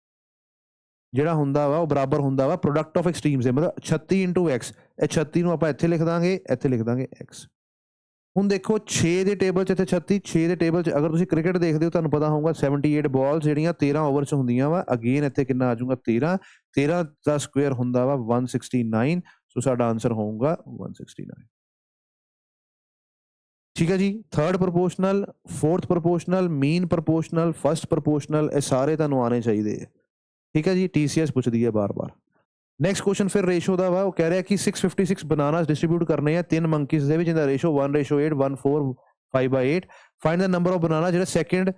ਜਿਹੜਾ ਹੁੰਦਾ ਵਾ ਉਹ ਬਰਾਬਰ ਹੁੰਦਾ ਵਾ ਪ੍ਰੋਡਕਟ ਆਫ ਐਕਸਟ੍ਰੀਮਸ ਦੇ, ਮਤਲਬ 36 × x। ਇਹ 36 ਨੂੰ ਆਪਾਂ ਇੱਥੇ ਲਿਖ ਦਾਂਗੇ, ਇੱਥੇ ਲਿਖ ਦਾਂਗੇ x। ਹੁਣ ਦੇਖੋ 6 ਦੇ ਟੇਬਲ 'ਚ ਇੱਥੇ 36, 6 ਦੇ ਟੇਬਲ 'ਚ ਅਗਰ ਤੁਸੀਂ ਕ੍ਰਿਕਟ ਦੇਖਦੇ ਹੋ ਤੁਹਾਨੂੰ ਪਤਾ ਹੋਊਗਾ 78 ਬਾਲਸ ਜਿਹੜੀਆਂ 13 ਓਵਰ 'ਚ ਹੁੰਦੀਆਂ ਵਾ। ਅਗੇਨ ਇੱਥੇ ਕਿੰਨਾ ਆ ਜਾਊਗਾ? 13। 13 ਦਾ ਸਕੁਅਰ ਹੁੰਦਾ ਵਾ 169। ਸੋ ਸਾਡਾ ਆਨਸਰ ਹੋਊਗਾ 169। ਠੀਕ ਹੈ ਜੀ, ਥਰਡ ਪ੍ਰੋਪੋਰਸ਼ਨਲ, ਫੋਰਥ ਪ੍ਰੋਪੋਰਸ਼ਨਲ, ਮੀਨ ਪ੍ਰੋਪੋਰਸ਼ਨਲ, ਫਸਟ ਪ੍ਰੋਪੋਰਸ਼ਨਲ, ਇਹ ਸਾਰੇ ਤੁਹਾਨੂੰ ਆਉਣੇ ਚਾਹੀਦੇ ਹੈ। ਠੀਕ ਹੈ ਜੀ, TCS ਪੁੱਛਦੀ ਹੈ ਬਾਰ-ਬਾਰ। ਨੈਕਸਟ ਕੁਐਸਚਨ ਫਿਰ ਰੇਸ਼ੋ ਦਾ ਵਾ। ਉਹ ਕਹਿ ਰਿਹਾ ਕਿ 656 ਬਨਾਨਾਸ ਡਿਸਟ੍ਰੀਬਿਊਟ ਕਰਨੇ ਆ 3 ਮੰਕੀਜ਼ ਦੇ ਵਿੱਚ, ਜਿਹਦਾ ratio 1:8, 1:4, 5/8। Find the number of banana ਜਿਹੜਾ ਸੈਕਿੰਡ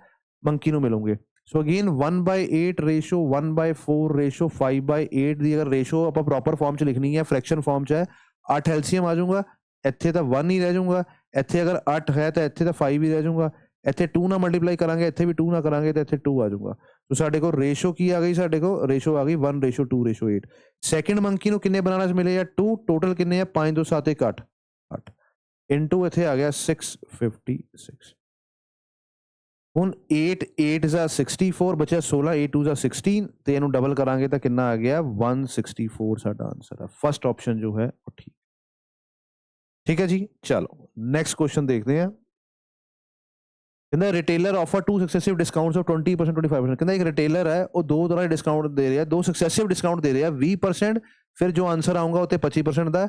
ਮੰਕੀ ਨੂੰ ਮਿਲੂਗੇ। ਸੋ ਅਗੇਨ 1/8 ਰੇਸ਼ੋ 1/4 ਰੇਸ਼ੋ 5/8 ਦੀ ਅਗਰ ਰੇਸ਼ੋ ਆਪਾਂ ਪ੍ਰੋਪਰ ਫਾਰਮ 'ਚ ਲਿਖਣੀ ਹੈ, ਫ੍ਰੈਕਸ਼ਨ ਫਾਰਮ 'ਚ ਹੈ, 8 ਐਲਸੀਐਮ ਆ ਜਾਊਗਾ। ਇੱਥੇ ਤਾਂ 1 ਹੀ ਰਹਿ ਜਾਊਗਾ। ਇੱਥੇ ਅਗਰ 8 ਹੈ ਤਾਂ ਇੱਥੇ ਤਾਂ 5 ਹੀ ਰਹਿ ਜਾਊਗਾ। ਇੱਥੇ 2 ਨਾਲ ਮਲਟੀਪਲਾਈ ਕਰਾਂਗੇ, ਇੱਥੇ ਵੀ 2 ਨਾਲ ਕਰਾਂਗੇ ਤਾਂ ਇੱਥੇ 2 ਆ ਜਾਊਗਾ। ਸੋ ਸਾਡੇ ਕੋਲ ਰੇਸ਼ੋ ਕੀ ਆ ਗਈ? ਸਾਡੇ ਕੋਲ ਰੇਸ਼ੋ ਆ ਗਈ 1:2:8। ਸੈਕਿੰਡ ਮੰਕੀ ਨੂੰ ਕਿੰਨੇ ਬਨਾਨਾਸ ਮਿਲੇ ਆ? 2। ਟੋਟਲ ਕਿੰਨੇ ਆ? 5 2 7 1 8 8 ਇਨਟੂ ਇੱਥੇ ਆ ਗਿਆ 656। ਹੁਣ 8 8 × 64 ਬਚਿਆ 16, 8 2 × 16 ਤੇ ਇਹਨੂੰ ਡਬਲ ਕਰਾਂਗੇ ਤਾਂ ਕਿੰਨਾ ਆ ਗਿਆ? 164 ਸਾਡਾ ਆਨਸਰ ਹੈ। ਫਸਟ ਆਪਸ਼ਨ ਜੋ ਹੈ ਉਹ ਠੀਕ ਹੈ ਜੀ। ਚਲੋ ਨੈਕਸਟ ਕੁਐਸਚਨ ਦੇਖਦੇ ਹਾਂ। ਕਹਿੰਦਾ ਰਿਟੇਲਰ ਆਫਰ 2 ਸਕਸੈਸਿਵ ਡਿਸਕਾਊਂਟਸ ਆਫ 20%, 25%। ਕਹਿੰਦਾ ਇੱਕ ਰਿਟੇਲਰ ਹੈ ਉਹ 2 ਤਰ੍ਹਾਂ ਦੇ ਡਿਸਕਾਊਂਟ ਦੇ ਰਿਹਾ, 2 ਸਕਸੈਸਿਵ ਡਿਸਕਾਊਂਟ ਦੇ ਰਿਹਾ 20%, ਫਿਰ ਜੋ ਆਨਸਰ ਆਊਗਾ ਉੱਤੇ 25% ਦਾ।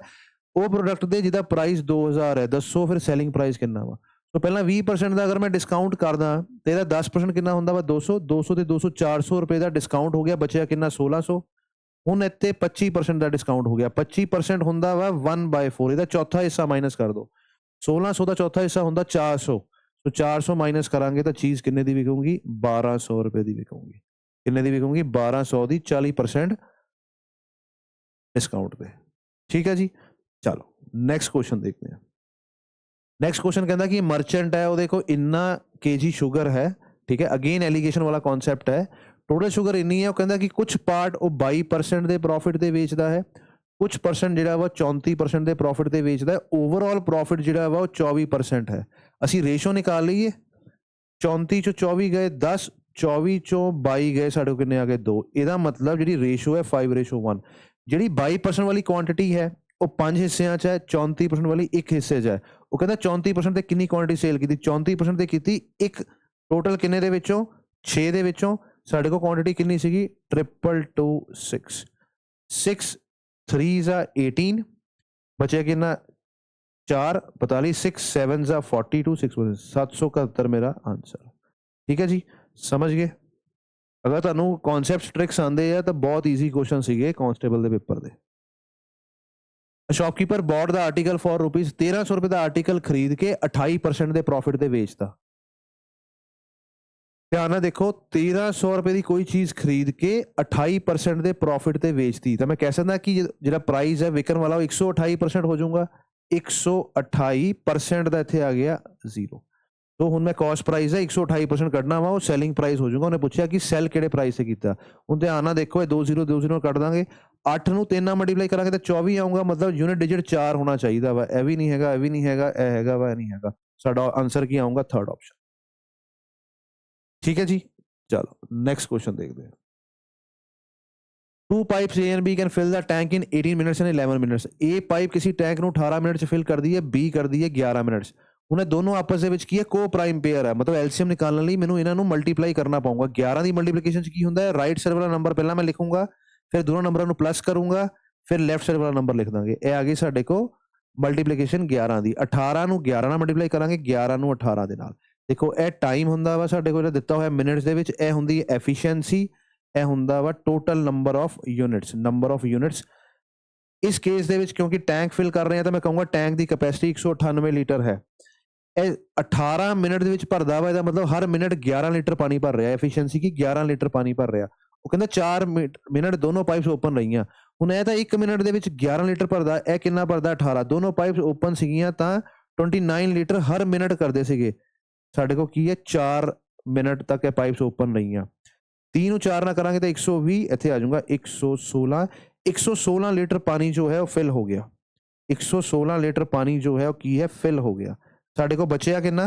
ਉਹ ਪ੍ਰੋਡਕਟ ਦੇ ਜਿਹਦਾ ਪ੍ਰਾਈਸ 2000 ਹੈ, ਦੱਸੋ ਫਿਰ ਸੈਲਿੰਗ ਪ੍ਰਾਈਸ ਕਿੰਨਾ ਵਾ। ਸੋ ਪਹਿਲਾਂ 20% ਦਾ ਅਗਰ ਮੈਂ ਡਿਸਕਾਊਂਟ ਕਰਦਾ ਤੇ ਇਹਦਾ 10% ਕਿੰਨਾ ਹੁੰਦਾ ਵਾ? 200। 200 ਤੇ 200 400 ਰੁਪਏ ਦਾ ਡਿਸਕਾਊਂਟ ਹੋ ਗਿਆ, ਬਚਿਆ ਕਿੰਨਾ? 1600। ਹੁਣ ਇੱਥੇ 25% ਦਾ ਡਿਸਕਾਊਂਟ ਹੋ ਗਿਆ। 25% ਹੁੰਦਾ ਵਾ 1/4, ਇਹਦਾ ਚੌਥਾ ਹਿੱਸਾ ਮਾਈਨਸ ਕਰ ਦਿਓ। 1600 ਦਾ ਚੌਥਾ ਹਿੱਸਾ ਹੁੰਦਾ 400। ਸੋ 400 ਮਾਈਨਸ ਕਰਾਂਗੇ ਤਾਂ ਚੀਜ਼ ਕਿੰਨੇ ਦੀ ਵਿਕੂਗੀ? 1200 ਰੁਪਏ ਦੀ ਵਿਕੂਗੀ। ਕਿੰਨੇ ਦੀ ਵਿਕੂਗੀ? 1200 ਦੀ 40% ਡਿਸਕਾਊਂਟ ਤੇ। ਠੀਕ ਹੈ ਜੀ, ਚਲੋ ਨੈਕਸਟ ਕੁਐਸਚਨ ਦੇਖਦੇ ਹਾਂ। ਨੈਕਸਟ ਕੁਐਸਚਨ ਕਹਿੰਦਾ ਕਿ ਮਰਚੈਂਟ ਹੈ, ਉਹਦੇ ਕੋਲ ਇੰਨਾ kg ਸ਼ੂਗਰ ਹੈ। ਠੀਕ ਹੈ, ਅਗੇਨ ਐਲੀਗੇਸ਼ਨ ਵਾਲਾ ਕਨਸੈਪਟ ਹੈ। ਟੋਟਲ ਸ਼ੂਗਰ ਇੰਨੀ ਹੈ, ਉਹ ਕਹਿੰਦਾ ਕਿ ਕੁਝ ਪਾਰਟ ਉਹ 22% ਦੇ ਪ੍ਰੋਫਿਟ ਤੇ ਵੇਚਦਾ ਹੈ, ਕੁਝ ਪਰਸੈਂਟ ਜਿਹੜਾ ਵਾ 34% ਦੇ ਪ੍ਰੋਫਿਟ ਤੇ ਵੇਚਦਾ ਹੈ। ਓਵਰਆਲ ਪ੍ਰੋਫਿਟ ਜਿਹੜਾ ਵਾ ਉਹ 24% ਹੈ। ਅਸੀਂ ਰੇਸ਼ੋ ਨਿਕਾਲ ਲਈਏ। 34 ਚੋਂ 24 ਗਏ 10, 24 ਚੋਂ 22 ਗਏ, ਸਾਡੇ ਕੋਲ ਕਿੰਨੇ ਆ ਗਏ 2। ਇਹਦਾ ਮਤਲਬ ਜਿਹੜੀ ਰੇਸ਼ੋ ਹੈ 5:1। ਜਿਹੜੀ 22% ਵਾਲੀ ਕੁਆਂਟੀਟੀ ਹੈ ਉਹ 5 ਹਿੱਸਿਆਂ 'ਚ ਹੈ, 34% ਵਾਲੀ ਇੱਕ ਹਿੱਸੇ 'ਚ ਹੈ। ਉਹ ਕਹਿੰਦਾ 34% ਤੇ ਕਿੰਨੀ ਕੁਆਂਟੀਟੀ ਸੇਲ ਕੀਤੀ? 34% ਤੇ ਕੀਤੀ ਇੱਕ। ਟੋਟਲ ਕਿੰਨੇ ਦੇ ਵਿੱਚੋਂ? 6 ਦੇ ਵਿੱਚੋਂ ਸਾਡੇ ਕੋਲ ਕੁਆਂਟੀਟੀ ਕਿੰਨੀ ਸੀਗੀ? 22226। 6 3s ਆ 18, ਬਚਿਆ ਕਿੰਨਾ? 4 42, 6 7s ਆ 42, 6 771 ਮੇਰਾ ਆਂਸਰ। ਠੀਕ ਹੈ ਜੀ, ਸਮਝ ਗਏ? ਅਗਰ ਤੁਹਾਨੂੰ ਕਨਸੈਪਟਸ ਟ੍ਰਿਕਸ ਆਉਂਦੇ ਆ ਤਾਂ ਬਹੁਤ ਈਜ਼ੀ ਕੁਐਸਚਨ ਸੀਗੇ ਕਾਂਸਟੇਬਲ ਦੇ ਪੇਪਰ ਦੇ। Shopkeeper bought the article for rupees 1300 ਰੁਪਏ ਦਾ ਆਰਟੀਕਲ ਖਰੀਦ ਕੇ 28% ਦੇ ਪ੍ਰੋਫਿਟ ਤੇ ਵੇਚਦਾ। ਧਿਆਨ ਨਾਲ ਦੇਖੋ, 1300 ਰੁਪਏ ਦੀ ਕੋਈ ਚੀਜ਼ ਖਰੀਦ ਕੇ 28% ਦੇ ਪ੍ਰੋਫਿਟ ਤੇ ਵੇਚਦੀ, ਤਾਂ ਮੈਂ ਕਹਿ ਸਕਦਾ ਕਿ ਜਿਹੜਾ ਪ੍ਰਾਈਸ ਹੈ ਵਿਕਣ ਵਾਲਾ ਉਹ 128% ਹੋ ਜਾਊਗਾ। 128% ਦਾ ਇੱਥੇ ਆ ਗਿਆ 0। तो ਹੁਣ मैं कॉस्ट प्राइस है 128% ਕੱਢਣਾ ਵਾ, ਉਹ ਸੈਲਿੰਗ ਪ੍ਰਾਈਸ ਹੋ ਜਾਊਗਾ। ਉਹਨੇ ਪੁੱਛਿਆ ਕਿ ਸੈਲ ਕਿਹੜੇ ਪ੍ਰਾਈਸ ਤੇ ਕੀਤਾ। ਹੁਣ ਧਿਆਨ ਨਾਲ ਦੇਖੋ, ਇਹ 20 ਕੱਢ ਦਾਂਗੇ, 8 ਨੂੰ 3 ਨਾਲ ਮਲਟੀਪਲਾਈ ਕਰਾਂਗੇ ਤਾਂ 24 ਆਊਗਾ, ਮਤਲਬ ਯੂਨਿਟ ਡਿਜਿਟ 4 ਹੋਣਾ ਚਾਹੀਦਾ ਵਾ। ਇਹ ਵੀ ਨਹੀਂ ਹੈਗਾ, ਇਹ ਵੀ ਨਹੀਂ ਹੈਗਾ, ਇਹ ਹੈਗਾ ਵਾ, ਇਹ ਨਹੀਂ ਹੈਗਾ। ਸਾਡਾ ਆਂਸਰ ਕੀ ਆਊਗਾ? Third option. ਠੀਕ ਹੈ ਜੀ, ਚਲੋ ਨੈਕਸਟ ਕੁਐਸਚਨ ਦੇਖਦੇ ਹਾਂ। 2 pipes A and B can fill the tank in 18 minutes and 11 minutes। A pipe ਕਿਸੇ ਟੈਂਕ ਨੂੰ 18 ਮਿੰਟ 'ਚ ਫਿਲ ਕਰਦੀ ਹੈ, B ਕਰਦੀ ਹੈ 11 ਮਿੰਟ 'ਚ। ਹੁਣ ਇਹ ਦੋਨੋਂ ਆਪਸ ਦੇ ਵਿੱਚ ਕੀ ਹੈ? ਕੋ ਪ੍ਰਾਈਮ ਪੇਅਰ ਹੈ, ਮਤਲਬ ਐਲਸੀਐਮ ਨਿਕਾਲਣ ਲਈ ਮੈਨੂੰ ਇਹਨਾਂ ਨੂੰ ਮਲਟੀਪਲਾਈ ਕਰਨਾ ਪਊਗਾ। 11 ਦੀ ਮਲਟੀਪਲੀਕੇਸ਼ਨ 'ਚ ਕੀ ਹੁੰਦਾ ਹੈ? ਰਾਈਟ ਸਾਈਡ ਵਾਲਾ ਨੰਬਰ ਪਹਿਲਾਂ ਮੈਂ ਲਿਖੂੰਗਾ, ਫਿਰ ਦੋਨੋਂ ਨੰਬਰਾਂ ਨੂੰ ਪਲੱਸ ਕਰੂੰਗਾ, ਫਿਰ ਲੈਫਟ ਸਾਈਡ ਵਾਲਾ ਨੰਬਰ ਲਿਖ ਦਾਂਗੇ। ਇਹ ਆ ਗਈ ਸਾਡੇ ਕੋਲ ਮਲਟੀਪਲੀਕੇਸ਼ਨ 11 ਦੀ। 18 ਨੂੰ 11 ਨਾਲ ਮਲਟੀਪਲਾਈ ਕਰਾਂਗੇ, 11 ਨੂੰ 18 ਦੇ ਨਾਲ। ਦੇਖੋ, ਇਹ ਟਾਈਮ ਹੁੰਦਾ ਵਾ ਸਾਡੇ ਕੋਲ ਦਿੱਤਾ ਹੋਇਆ ਮਿੰਟਸ ਦੇ ਵਿੱਚ, ਇਹ ਹੁੰਦੀ ਹੈ ਐਫੀਸ਼ੀਐਂਸੀ, ਇਹ ਹੁੰਦਾ ਵਾ ਟੋਟਲ ਨੰਬਰ ਆਫ ਯੂਨਿਟਸ। ਇਸ ਕੇਸ ਦੇ ਵਿੱਚ ਕਿਉਂਕਿ ਟੈਂਕ ਫਿਲ ਕਰ ਰਹੇ ਆ ਤਾਂ ਮੈਂ ਕਹੂੰਗਾ ਟੈਂਕ ਦੀ ਕੈਪੈਸਿਟੀ 198 ਲੀਟਰ ਹੈ। ਇਹ 18 ਮਿੰਟ ਦੇ ਵਿੱਚ ਭਰਦਾ ਵਾ, ਇਹਦਾ ਮਤਲਬ ਹਰ ਮਿੰਟ 11 ਲੀਟਰ ਪਾਣੀ ਭਰ ਰਿਹਾ। ਐਫੀਸ਼ੀਐਂਸੀ ਕੀ? 11 ਲੀਟਰ ਪਾਣੀ ਭਰ ਰਿਹਾ। ਉਹ ਕਹਿੰਦਾ 4 ਮਿੰਟ ਦੋਨੋਂ ਪਾਈਪਸ ਓਪਨ ਰਹੀਆਂ। ਹੁਣ ਇਹ ਤਾਂ 1 ਮਿੰਟ ਦੇ ਵਿੱਚ 11 ਲੀਟਰ ਭਰਦਾ, ਇਹ ਕਿੰਨਾ ਭਰਦਾ? 18। ਦੋਨੋਂ ਪਾਈਪਸ ਓਪਨ ਸੀਗੀਆਂ ਤਾਂ 29 ਲੀਟਰ ਹਰ ਮਿੰਟ ਕਰਦੇ ਸੀਗੇ। ਸਾਡੇ ਕੋਲ ਕੀ ਹੈ? 4 ਮਿੰਟ ਤੱਕ ਇਹ ਪਾਈਪਸ ਓਪਨ ਰਹੀਆਂ। 3 ਨੂੰ 4 ਨਾਲ ਕਰਾਂਗੇ ਤਾਂ 120, ਇੱਥੇ ਆ ਜਾਊਗਾ 116 ਲੀਟਰ ਪਾਣੀ ਜੋ ਹੈ ਉਹ ਫਿਲ ਹੋ ਗਿਆ। 116 ਲੀਟਰ ਪਾਣੀ ਜੋ ਹੈ ਉਹ ਕੀ ਹੈ? ਫਿਲ ਹੋ ਗਿਆ। ਸਾਡੇ ਕੋਲ ਬਚਿਆ ਕਿੰਨਾ?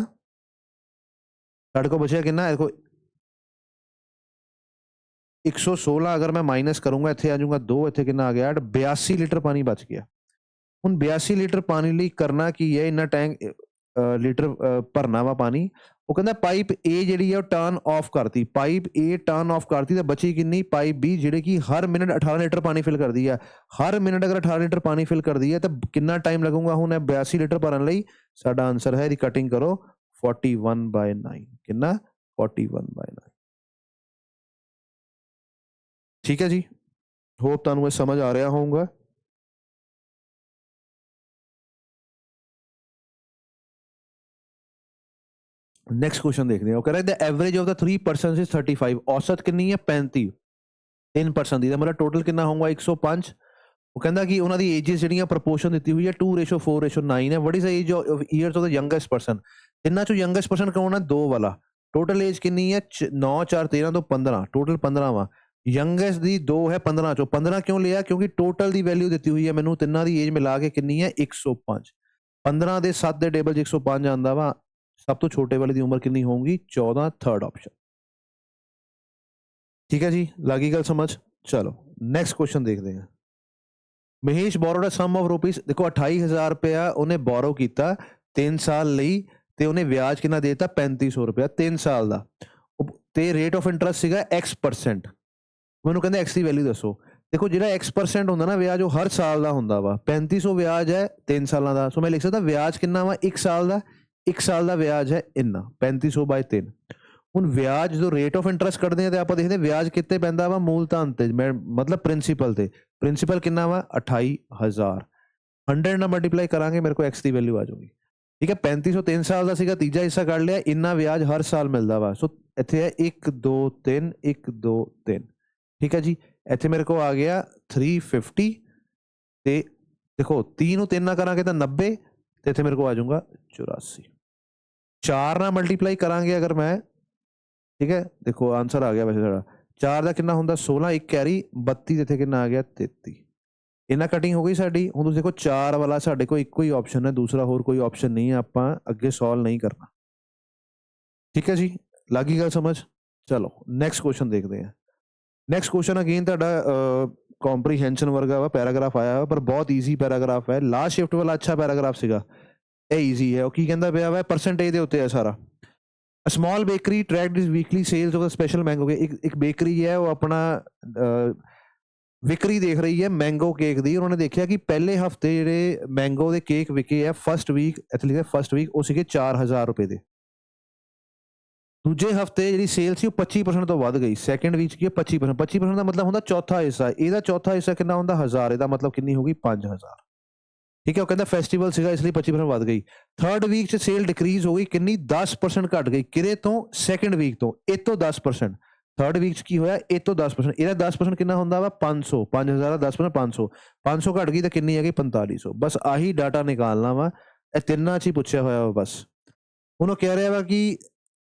ਦੇਖੋ 116 ਅਗਰ ਮੈਂ ਮਾਈਨਸ ਕਰੂੰਗਾ, ਇੱਥੇ ਆ ਜਾਊਗਾ 2, ਇੱਥੇ ਕਿੰਨਾ ਆ ਗਿਆ? 82 ਲੀਟਰ ਪਾਣੀ ਬਚ ਗਿਆ। ਹੁਣ 82 ਲੀਟਰ ਪਾਣੀ ਲਈ ਕਰਨਾ ਕੀ ਹੈ? ਇੰਨਾ ਟੈਂਕ ਲੀਟਰ ਭਰਨਾ ਵਾ ਪਾਣੀ। ਉਹ ਕਹਿੰਦਾ ਪਾਈਪ A ਜਿਹੜੀ ਹੈ ਉਹ ਟਰਨ ਆਫ ਕਰਤੀ, ਤਾਂ ਬਚੀ ਕਿੰਨੀ? ਪਾਈਪ B ਜਿਹੜੇ ਕਿ ਹਰ ਮਿੰਟ 18 ਲੀਟਰ ਪਾਣੀ ਫਿਲ ਕਰਦੀ ਹੈ। ਹਰ ਮਿੰਟ ਅਗਰ 18 ਲੀਟਰ ਪਾਣੀ ਫਿਲ ਕਰਦੀ ਹੈ ਤਾਂ ਕਿੰਨਾ ਟਾਈਮ ਲੱਗੂਗਾ? ਹੁਣ ਇਹ 82 ਲੀਟਰ ਭਰਨ ਲਈ ਸਾਡਾ ਆਂਸਰ ਹੈ, ਇਹਦੀ ਕਟਿੰਗ ਕਰੋ, 41/9। ਕਿੰਨਾ? 41/9। ਠੀਕ ਹੈ ਜੀ, ਹੋਪ ਤੁਹਾਨੂੰ ਇਹ ਸਮਝ ਆ ਰਿਹਾ ਹੋਊਗਾ। ਨੈਕਸਟ ਕੁਐਸਚਨ ਦੇਖਦੇ ਹਾਂ। ਉਹ ਕਹਿੰਦਾ the average of the 3 persons is 35। ਔਸਤ ਕਿੰਨੀ ਹੈ? 35। 3% ਦੀ, ਦਾ ਮਤਲਬ ਟੋਟਲ ਕਿੰਨਾ ਹੋਊਗਾ? 105। ਉਹ ਕਹਿੰਦਾ ਕਿ ਉਹਨਾਂ ਦੀ ਏਜਸ ਜਿਹੜੀਆਂ ਪ੍ਰਪੋਰਸ਼ਨ ਦਿੱਤੀ ਹੋਈ ਹੈ 2:4:9 ਹੈ। What is the age of years of the youngest person? ਤਿੰਨਾਂ ਚੋਂ ਯੰਗੈਸਟ ਪਰਸਨ ਕੌਣ ਹੈ? 2 ਵਾਲਾ। ਟੋਟਲ ਏਜ ਕਿੰਨੀ ਹੈ? 9 4 13 ਤੋਂ 15, ਟੋਟਲ 15 ਵਾ। ਯੰਗੈਸਟ ਦੀ 2 ਹੈ 15 ਚੋਂ। 15 ਕਿਉਂ ਲਿਆ? ਕਿਉਂਕਿ ਟੋਟਲ ਦੀ ਵੈਲਿਊ ਦਿੱਤੀ ਹੋਈ ਹੈ ਮੈਨੂੰ, ਤਿੰਨਾਂ ਦੀ ਏਜ ਮਿਲਾ ਕੇ ਕਿੰਨੀ ਹੈ? 105। 15 ਦੇ 7 ਦੇ ਟੇਬਲ 'ਚ 105 ਆਉਂਦਾ ਵਾ। ਸਭ ਤੋਂ ਛੋਟੇ ਵਾਲੇ ਦੀ ਉਮਰ ਕਿੰਨੀ ਹੋਊਗੀ? 14, ਥਰਡ ਆਪਸ਼ਨ। ਠੀਕ ਹੈ ਜੀ, ਲੱਗੀ ਗੱਲ ਸਮਝ? ਚਲੋ ਨੈਕਸਟ ਕੁਐਸਚਨ ਦੇਖਦੇ ਹਾਂ। ਮਹੇਸ਼ ਬੋਰੋਡ ਅ ਸਮ ਆਫ ਰੁਪੀਸ, ਦੇਖੋ 28000 ਰੁਪਇਆ ਉਹਨੇ ਬੋਰੋ ਕੀਤਾ 3 ਸਾਲ ਲਈ, ਤੇ ਉਹਨੇ ਵਿਆਜ ਕਿੰਨਾ ਦੇ ਦਿੱਤਾ? 3500 ਰੁਪਇਆ 3 ਸਾਲ ਦਾ, ਤੇ ਰੇਟ ਆਫ ਇੰਟਰਸਟ ਸੀਗਾ X%। ਮੈਨੂੰ ਕਹਿੰਦੇ X ਦੀ ਵੈਲਿਊ ਦੱਸੋ। ਦੇਖੋ ਜਿਹੜਾ X% ਹੁੰਦਾ ਨਾ ਵਿਆਜ, ਉਹ ਹਰ ਸਾਲ ਦਾ ਹੁੰਦਾ ਵਾ। 3500 ਵਿਆਜ ਹੈ 3 ਸਾਲਾਂ ਦਾ, ਸੋ ਮੈਂ ਲਿਖ ਸਕਦਾ ਵਿਆਜ ਕਿੰਨਾ ਵਾ? 1 ਸਾਲ ਦਾ। 1 ਸਾਲ ਦਾ ਵਿਆਜ ਹੈ ਇੰਨਾ, 3500/3। ਹੁਣ ਵਿਆਜ ਜਦੋਂ ਰੇਟ ਆਫ ਇੰਟਰਸਟ ਕੱਢਦੇ ਆ ਤੇ ਆਪਾਂ ਦੇਖਦੇ ਵਿਆਜ ਕਿੱਥੇ ਪੈਂਦਾ ਵਾ? ਮੂਲਧਨ ਤੇ, ਮਤਲਬ ਪ੍ਰਿੰਸੀਪਲ ਤੇ। ਪ੍ਰਿੰਸੀਪਲ ਕਿੰਨਾ ਵਾ? 28000। 100 ਨਾਲ ਮਲਟੀਪਲਾਈ ਕਰਾਂਗੇ, ਮੇਰੇ ਕੋਲ X ਦੀ ਵੈਲਿਊ ਆ ਜਾਊਗੀ। ਠੀਕ ਹੈ, 3500 3 ਸਾਲ ਦਾ ਸੀਗਾ, ਤੀਜਾ ਹਿੱਸਾ ਕੱਢ ਲਿਆ, ਇੰਨਾ ਵਿਆਜ ਹਰ ਸਾਲ ਮਿਲਦਾ ਵਾ। ਸੋ ਇੱਥੇ ਹੈ 1 2 3 1 2 3। ਠੀਕ ਹੈ ਜੀ, ਇੱਥੇ ਮੇਰੇ ਕੋਲ ਆ ਗਿਆ 350, ਤੇ ਦੇਖੋ 30 ਨੂੰ 3 ਨਾਲ ਕਰਾਂਗੇ ਤਾਂ 90, ਤੇ ਇੱਥੇ ਮੇਰੇ ਕੋਲ ਆ ਜਾਊਗਾ 84। 4 ਨਾਲ ਮਲਟੀਪਲਾਈ ਕਰਾਂਗੇ ਅਗਰ ਮੈਂ, ਠੀਕ ਹੈ, ਦੇਖੋ ਆਂਸਰ ਆ ਗਿਆ ਵੈਸੇ ਸਾਡਾ। 4 ਦਾ ਕਿੰਨਾ ਹੁੰਦਾ? 16, 1 ਕੈਰੀ 32, ਇੱਥੇ ਕਿੰਨਾ ਆ ਗਿਆ? 33। ਇਹਨਾਂ ਕਟਿੰਗ ਹੋ ਗਈ ਸਾਡੀ। ਹੁਣ ਤੁਸੀਂ ਦੇਖੋ 4 ਵਾਲਾ ਸਾਡੇ ਕੋਲ ਇੱਕੋ ਹੀ ਆਪਸ਼ਨ ਹੈ, ਦੂਸਰਾ ਹੋਰ ਕੋਈ ਆਪਸ਼ਨ ਨਹੀਂ ਹੈ, ਆਪਾਂ ਅੱਗੇ ਸੋਲਵ ਨਹੀਂ ਕਰਨਾ। ठीक है जी, ਲੱਗ ਗਈ ਗੱਲ ਸਮਝ। ਚਲੋ ਨੈਕਸਟ ਕੁਐਸਚਨ ਦੇਖਦੇ ਹਾਂ। ਨੈਕਸਟ ਕੁਐਸਚਨ ਅਗੇਨ ਤੁਹਾਡਾ ਕੰਪਰੀਹੈਂਸ਼ਨ ਵਰਗਾ ਵਾ, ਪੈਰਾਗ੍ਰਾਫ ਆਇਆ ਵਾ ਪਰ ਬਹੁਤ ਈਜ਼ੀ ਪੈਰਾਗ੍ਰਾਫ ਹੈ। ਲਾਸਟ ਸ਼ਿਫਟ ਵਾਲਾ ਅੱਛਾ ਪੈਰਾਗ੍ਰਾਫ ਸੀਗਾ, ਇਹ ਈਜ਼ੀ ਹੈ। ਉਹ ਕੀ ਕਹਿੰਦਾ ਪਿਆ ਵਾ, ਪਰਸੈਂਟੇਜ ਦੇ ਉੱਤੇ ਹੈ ਸਾਰਾ। A small bakery tracked its weekly sales of a special mango cake। ਇੱਕ ਬੇਕਰੀ ਹੈ, ਉਹ ਆਪਣਾ ਵਿਕਰੀ ਦੇਖ ਰਹੀ ਹੈ ਮੈਂਗੋ ਕੇਕ ਦੀ। ਉਹਨਾਂ ਨੇ ਦੇਖਿਆ ਕਿ ਪਹਿਲੇ ਹਫਤੇ ਜਿਹੜੇ ਮੈਂਗੋ ਦੇ ਕੇਕ ਵਿਕੇ ਆ ਫਸਟ ਵੀਕ, ਇੱਥੇ ਲਿਖਿਆ ਫਸਟ ਵੀਕ, ਉਹ ਸੀਗੇ 4000 ਰੁਪਏ ਦੇ। ਦੂਜੇ ਹਫਤੇ ਜਿਹੜੀ ਸੇਲ ਸੀ ਉਹ 25% ਤੋਂ ਵੱਧ ਗਈ। ਸੈਕਿੰਡ ਵੀਕ ਕੀ ਹੈ 25%। 25% ਦਾ ਮਤਲਬ ਹੁੰਦਾ ਚੌਥਾ ਹਿੱਸਾ। ਇਹਦਾ ਚੌਥਾ ਹਿੱਸਾ ਕਿੰਨਾ ਹੁੰਦਾ 1000, ਇਹਦਾ ਮਤਲਬ ਕਿੰਨੀ ਹੋ ਗਈ 5000। ਠੀਕ ਹੈ, ਉਹ ਕਹਿੰਦਾ ਫੈਸਟੀਵਲ ਸੀਗਾ ਇਸ ਲਈ 25% ਵੱਧ ਗਈ। ਥਰਡ ਵੀਕ 'ਚ ਸੇਲ ਡਿਕਰੀਜ਼ ਹੋ ਗਈ, ਕਿੰਨੀ 10% ਘਟ ਗਈ। ਕਿਹਦੇ ਤੋਂ, ਸੈਕਿੰਡ ਵੀਕ ਤੋਂ। ਇਹ ਤੋਂ 10%। ਥਰਡ ਵੀਕ 'ਚ ਕੀ ਹੋਇਆ, ਇਹ ਤੋਂ 10%। ਇਹਦਾ 10% ਕਿੰਨਾ ਹੁੰਦਾ ਵਾ 500। 5000 ਦਾ 10% 500। 500 ਘਟ ਗਈ ਤਾਂ ਕਿੰਨੀ ਹੈਗੀ 4500। ਬਸ ਆਹੀ ਡਾਟਾ ਨਿਕਾਲਣਾ ਵਾ, ਇਹ ਤਿੰਨਾਂ 'ਚ ਹੀ ਪੁੱਛਿਆ ਹੋਇਆ ਵਾ ਬਸ। ਹੁਣ ਉਹ ਕਹਿ ਰਿਹਾ ਵਾ ਕਿ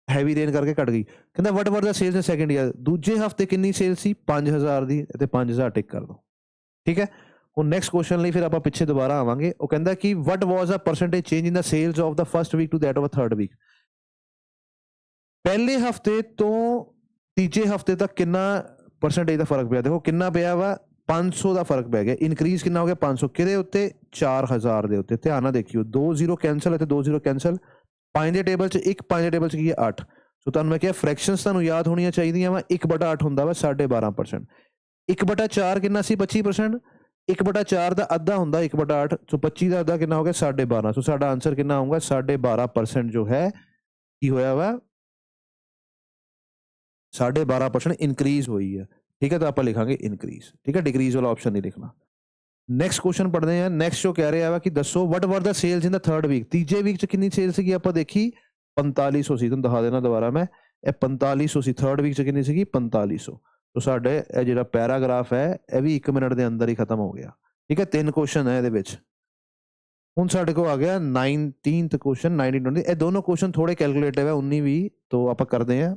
ਹੈਵੀ ਰੇਨ ਕਰਕੇ ਘਟ ਗਈ। ਕਹਿੰਦਾ ਵਟ ਵਰ ਦਾ ਸੇਲਸ ਨੇ ਸੈਕਿੰਡ ਈਅਰ। ਦੂਜੇ ਹਫਤੇ ਕਿੰਨੀ ਸੇਲ ਸੀ 5000 ਦੀ, ਅਤੇ 5000 ਟਿਕ ਕਰ ਦੋ। ਠੀਕ ਹੈ, ਹੁਣ ਨੈਕਸਟ ਕੁਐਸਚਨ ਲਈ ਫਿਰ ਆਪਾਂ ਪਿੱਛੇ ਦੁਬਾਰਾ ਆਵਾਂਗੇ। ਉਹ ਕਹਿੰਦਾ ਕਿ what was a percentage change in the sales of the first week to that of third week. ਪਹਿਲੇ ਹਫਤੇ ਤੋਂ ਤੀਜੇ ਹਫਤੇ ਤੱਕ ਕਿੰਨਾ ਪਰਸੈਂਟੇਜ ਦਾ ਫਰਕ ਪਿਆ। ਦੇਖੋ ਕਿੰਨਾ ਪਿਆ ਵਾ 500 ਦਾ ਫਰਕ ਪੈ ਗਿਆ। ਇਨਕਰੀਜ਼ ਕਿੰਨਾ ਹੋ ਗਿਆ 500। ਕਿਹਦੇ ਉੱਤੇ 4000 ਦੇ ਉੱਤੇ। ਧਿਆਨ ਨਾਲ ਦੇਖਿਓ, 2 0 ਕੈਂਸਲ ਅਤੇ 2 0 ਕੈਂਸਲ। 5 ਦੇ ਟੇਬਲ 'ਚ 1, 5 ਦੇ ਟੇਬਲ 'ਚ ਕੀ ਹੈ 8। ਸੋ ਤੁਹਾਨੂੰ ਮੈਂ ਕਿਹਾ ਫਰੈਕਸ਼ਨਸ ਤੁਹਾਨੂੰ ਯਾਦ ਹੋਣੀਆਂ ਚਾਹੀਦੀਆਂ ਵਾ। 1/8 ਹੁੰਦਾ ਵਾ 12.5%। 1/4 ਕਿੰਨਾ ਸੀ 25%। 1/4 ਦਾ ਅੱਧਾ ਹੁੰਦਾ 1/8। ਸੋ 25 ਦਾ ਅੱਧਾ ਕਿੰਨਾ ਹੋ ਗਿਆ 12.5। ਸੋ ਸਾਡਾ ਆਂਸਰ ਕਿੰਨਾ ਆਊਗਾ 12.5% ਜੋ ਹੈ ਕੀ ਹੋਇਆ ਵਾ 12.5% ਇਨਕਰੀਜ਼ ਹੋਈ ਹੈ। ਠੀਕ ਹੈ, ਤਾਂ ਆਪਾਂ ਲਿਖਾਂਗੇ ਇਨਕਰੀਜ਼। ਠੀਕ ਹੈ, ਡਿਕਰੀਜ਼ ਵਾਲਾ ਆਪਸ਼ਨ ਨਹੀਂ ਲਿਖਣਾ। ਨੈਕਸਟ ਕੁਐਸਚਨ ਪੜ੍ਹਦੇ ਹਾਂ। ਨੈਕਸਟ ਜੋ ਕਹਿ ਰਿਹਾ ਵਾ ਕਿ ਦੱਸੋ ਵਟ ਵਰ ਦਾ ਸੇਲਸ ਇਨ ਦਾ ਥਰਡ ਵੀਕ। ਤੀਜੇ ਵੀਕ 'ਚ ਕਿੰਨੀ ਸੇਲ ਸੀਗੀ ਆਪਾਂ ਦੇਖੀ 4500 ਸੀ। ਤੁਹਾਨੂੰ ਦਿਖਾ ਦੇਣਾ ਦੁਬਾਰਾ ਮੈਂ, ਇਹ 4500 ਸੀ। ਥਰਡ ਵੀਕ 'ਚ ਕਿੰਨੀ ਸੀਗੀ 4500। ਸੋ ਸਾਡੇ ਇਹ ਜਿਹੜਾ ਪੈਰਾਗ੍ਰਾਫ ਹੈ ਇਹ ਵੀ 1 ਮਿੰਟ ਦੇ ਅੰਦਰ ਹੀ ਖਤਮ ਹੋ ਗਿਆ। ਠੀਕ ਹੈ, 3 ਕੁਐਸਚਨ ਹੈ ਇਹਦੇ ਵਿੱਚ। ਹੁਣ ਸਾਡੇ ਕੋਲ ਆ ਗਿਆ 19th ਕੁਐਸਚਨ 1920। ਇਹ ਦੋਨੋਂ ਕੁਐਸਚਨ ਥੋੜੇ ਕੈਲਕੂਲੇਟਿਵ ਹੈ 19-20 ਤੋਂ ਆਪਾਂ ਕਰਦੇ ਹਾਂ।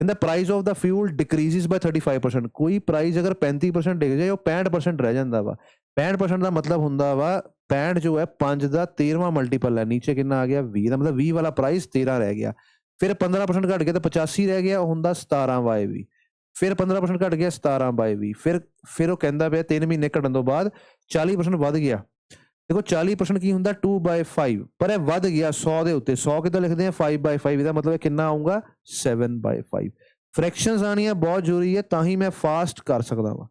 ਕਹਿੰਦਾ ਪ੍ਰਾਈਸ ਆਫ ਦਾ ਫਿਊਲ ਡਿਕਰੀਜ਼ਸ ਬਾਈ 35%। ਕੋਈ ਪ੍ਰਾਈਸ ਅਗਰ 35% ਡਿੱਗ ਜਾਏ ਉਹ 65% ਰਹਿ ਜਾਂਦਾ ਵਾ। 65% ਦਾ ਮਤਲਬ ਹੁੰਦਾ ਵਾ 65 ਜੋ ਹੈ 5 ਦਾ 13ਵਾਂ ਮਲਟੀਪਲ ਹੈ। ਨੀਚੇ ਕਿੰਨਾ ਆ ਗਿਆ 20 ਦਾ ਮਤਲਬ 20 ਵਾਲਾ ਪ੍ਰਾਈਸ 13 ਰਹਿ ਗਿਆ। ਫਿਰ 15% ਘਟ ਗਿਆ ਤਾਂ 85 ਰਹਿ ਗਿਆ, ਉਹ ਹੁੰਦਾ 17/20। ਫਿਰ 15% ਘਟ ਗਿਆ 17/20। ਫਿਰ ਉਹ ਕਹਿੰਦਾ ਪਿਆ 3 ਮਹੀਨੇ ਘਟਣ ਤੋਂ ਬਾਅਦ 40% ਵੱਧ ਗਿਆ। ਦੇਖੋ 40% ਕੀ ਹੁੰਦਾ 2/5, ਪਰ ਇਹ ਵੱਧ ਗਿਆ 100 ਦੇ ਉੱਤੇ। 100 ਕਿੱਦਾਂ ਲਿਖਦੇ ਆ 5/5। ਇਹਦਾ ਮਤਲਬ ਕਿੰਨਾ ਆਊਗਾ 7/5। ਫ੍ਰੈਕਸ਼ਨਸ ਆਉਣੀਆਂ ਬਹੁਤ ਜ਼ਰੂਰੀ ਹੈ, ਤਾਂ ਹੀ ਮੈਂ ਫਾਸਟ ਕਰ ਸਕਦਾ ਵਾਂ।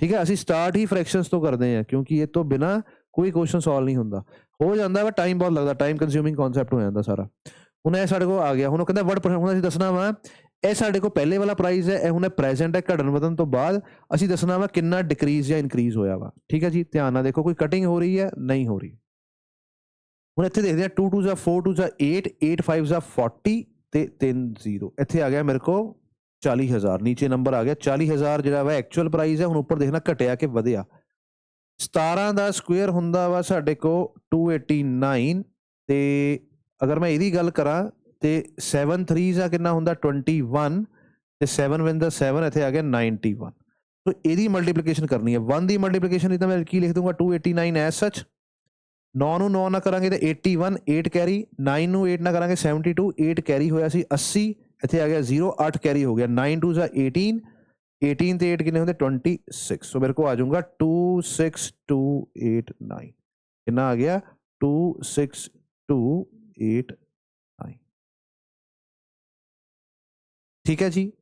ਠੀਕ ਹੈ, ਅਸੀਂ ਸਟਾਰਟ ਹੀ ਫ੍ਰੈਕਸ਼ਨਸ ਤੋਂ ਕਰਦੇ ਹਾਂ ਕਿਉਂਕਿ ਇਹ ਤੋਂ ਬਿਨਾਂ ਕੋਈ ਕੁਐਸਚਨ ਸੋਲਵ ਨਹੀਂ ਹੁੰਦਾ। ਹੋ ਜਾਂਦਾ ਵਾ ਟਾਈਮ ਬਹੁਤ ਲੱਗਦਾ, ਟਾਈਮ ਕੰਜ਼ਿਊਮਿੰਗ ਕਨਸੈਪਟ ਹੋ ਜਾਂਦਾ ਸਾਰਾ। ਹੁਣ ਇਹ ਸਾਡੇ ਕੋਲ ਆ ਗਿਆ। ਹੁਣ ਉਹ ਕਹਿੰਦਾ ਵਟ ਪਰਸੈਂਟ। ਹੁਣ ਅਸੀਂ ਦੱਸਣਾ ਵਾ ਇਹ ਸਾਡੇ ਕੋਲ ਪਹਿਲੇ ਵਾਲਾ ਪ੍ਰਾਈਸ ਹੈ, ਇਹ ਹੁਣ ਪ੍ਰੈਜ਼ੈਂਟ ਹੈ। ਘਟਣ ਵਧਣ ਤੋਂ ਬਾਅਦ ਅਸੀਂ ਦੱਸਣਾ ਵਾ ਕਿੰਨਾ ਡਿਕਰੀਜ਼ ਜਾਂ ਇਨਕਰੀਜ਼ ਹੋਇਆ ਵਾ। ਠੀਕ ਹੈ ਜੀ, ਧਿਆਨ ਨਾਲ ਦੇਖੋ ਕੋਈ ਕਟਿੰਗ ਹੋ ਰਹੀ ਹੈ ਨਹੀਂ ਹੋ ਰਹੀ। ਹੁਣ ਇੱਥੇ ਦੇਖਦੇ ਹਾਂ 2 2 ਜਾਂ 4 2 ਜਾਂ 8 8 5 ਜਾਂ 40 ਤੇ 3 0। ਇੱਥੇ ਆ ਗਿਆ ਮੇਰੇ ਕੋਲ 40000। ਨੀਚੇ ਨੰਬਰ ਆ ਗਿਆ 40000 ਜਿਹੜਾ ਵਾ ਐਕਚੁਅਲ ਪ੍ਰਾਈਸ ਹੈ। ਹੁਣ ਉੱਪਰ ਦੇਖਣਾ ਘਟਿਆ ਕਿ ਵਧਿਆ। 17 ਦਾ ਸਕੁਅਰ ਹੁੰਦਾ ਵਾ ਸਾਡੇ ਕੋਲ 289। ਤੇ ਅਗਰ ਮੈਂ ਇਹਦੀ ਗੱਲ ਕਰਾਂ ਤੇ 7 3 ਦਾ ਕਿੰਨਾ ਹੁੰਦਾ 21 ਤੇ 7 ਵਿਨ ਦਾ 7 ਇੱਥੇ ਆ ਗਿਆ 91। ਸੋ ਇਹਦੀ ਮਲਟੀਪਲੀਕੇਸ਼ਨ ਕਰਨੀ ਹੈ। 1 ਦੀ ਮਲਟੀਪਲੀਕੇਸ਼ਨ ਨਹੀਂ ਤਾਂ ਮੈਂ ਕੀ ਲਿਖ ਦੂੰਗਾ 289 ਐਸ ਸੱਚ। 9 ਨੂੰ 9 ਨਾਲ ਕਰਾਂਗੇ ਤਾਂ 81 8 ਕੈਰੀ। 9 ਨੂੰ 8 ਨਾਲ ਕਰਾਂਗੇ 72 8 ਕੈਰੀ ਹੋਇਆ ਸੀ 80। ਇੱਥੇ ਆ ਗਿਆ 0 8 ਕੈਰੀ ਹੋ ਗਿਆ 9 2 ਜਾਂ 18। 18 ਤੇ 8 ਕਿੰਨੇ ਹੁੰਦੇ 26। ਸੋ ਮੇਰੇ ਕੋਲ ਆ ਜਾਊਗਾ 26289। ਕਿੰਨਾ ਆ ਗਿਆ 26289। ਠੀਕ ਹੈ ਜੀ।